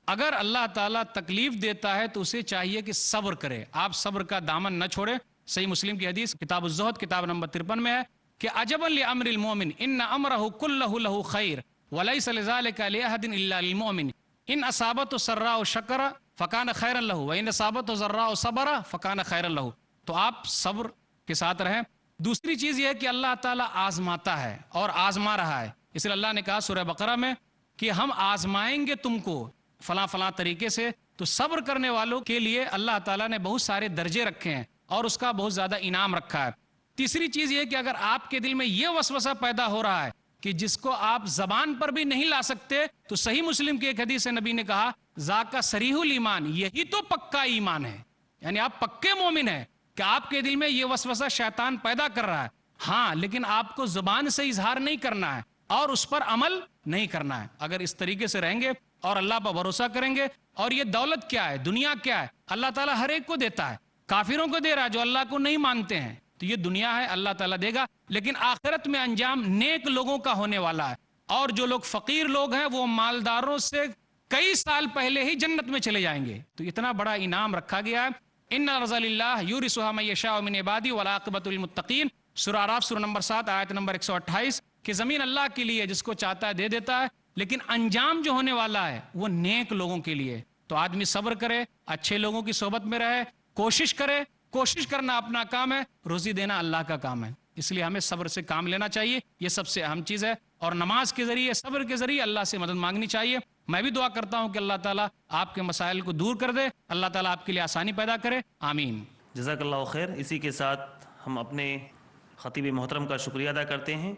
اگر اللہ تعالیٰ تکلیف دیتا ہے تو اسے چاہیے کہ صبر کرے، آپ صبر کا دامن نہ چھوڑے۔ صحیح مسلم کی حدیث کتاب الزہد کتاب نمبر 53 میں ہے کہ عجبا لامر المؤمن ان امرہ کلہ لہ خیر ولیس لذلک لأحد الا للمؤمن ان اصابت سراء شکر فکان خیرا لہ وان اصابت ضراء صبر فکان خیرا لہ۔ تو آپ صبر کے ساتھ رہیں۔ دوسری چیز یہ ہے کہ اللہ تعالیٰ آزماتا ہے اور آزما رہا ہے، اس لیے اللہ نے کہا سورہ بقرہ میں کہ ہم آزمائیں گے تم کو فلاں فلاں طریقے سے۔ تو صبر کرنے والوں کے لیے اللہ تعالیٰ نے بہت سارے درجے رکھے ہیں اور اس کا بہت زیادہ انعام رکھا ہے۔ تیسری چیز یہ کہ اگر آپ کے دل میں یہ وسوسہ پیدا ہو رہا ہے کہ جس کو آپ زبان پر بھی نہیں لا سکتے، تو صحیح مسلم کی ایک حدیث سے نبی نے کہا ذاک صریح الایمان، یہی تو پکا ایمان ہے، یعنی آپ پکے مومن ہیں کہ آپ کے دل میں یہ وسوسہ شیطان پیدا کر رہا ہے، ہاں لیکن آپ کو زبان سے اظہار نہیں کرنا ہے اور اس پر عمل نہیں کرنا ہے۔ اگر اس طریقے سے رہیں گے اور اللہ پر بھروسہ کریں گے، اور یہ دولت کیا ہے، دنیا کیا ہے، اللہ تعالیٰ ہر ایک کو دیتا ہے، کافروں کو دے رہا ہے جو اللہ کو نہیں مانتے ہیں، تو یہ دنیا ہے اللہ تعالیٰ دے گا، لیکن آخرت میں انجام نیک لوگوں کا ہونے والا ہے، اور جو لوگ فقیر لوگ ہیں وہ مالداروں سے کئی سال پہلے ہی جنت میں چلے جائیں گے۔ تو اتنا بڑا انعام رکھا گیا ہے۔ ان الارض للہ یورثها من یشاء من عبادہ والعاقبۃ للمتقین، سورہ اعراف سورہ نمبر 7 آیت نمبر 128، کہ زمین اللہ کے لیے جس کو چاہتا ہے دے دیتا ہے، لیکن انجام جو ہونے والا ہے وہ نیک لوگوں کے لیے۔ تو آدمی صبر کرے، اچھے لوگوں کی صحبت میں رہے، کوشش کرے، کوشش کرنا اپنا کام ہے، روزی دینا اللہ کا کام ہے، اس لیے ہمیں صبر سے کام لینا چاہیے، یہ سب سے اہم چیز ہے، اور نماز کے ذریعے صبر کے ذریعے اللہ سے مدد مانگنی چاہیے۔ میں بھی دعا کرتا ہوں کہ اللہ تعالیٰ آپ کے مسائل کو دور کر دے، اللہ تعالیٰ آپ کے لیے آسانی پیدا کرے، آمین۔ جزاک اللہ خیر۔ اسی کے ساتھ ہم اپنے خطیب محترم کا شکریہ ادا کرتے ہیں۔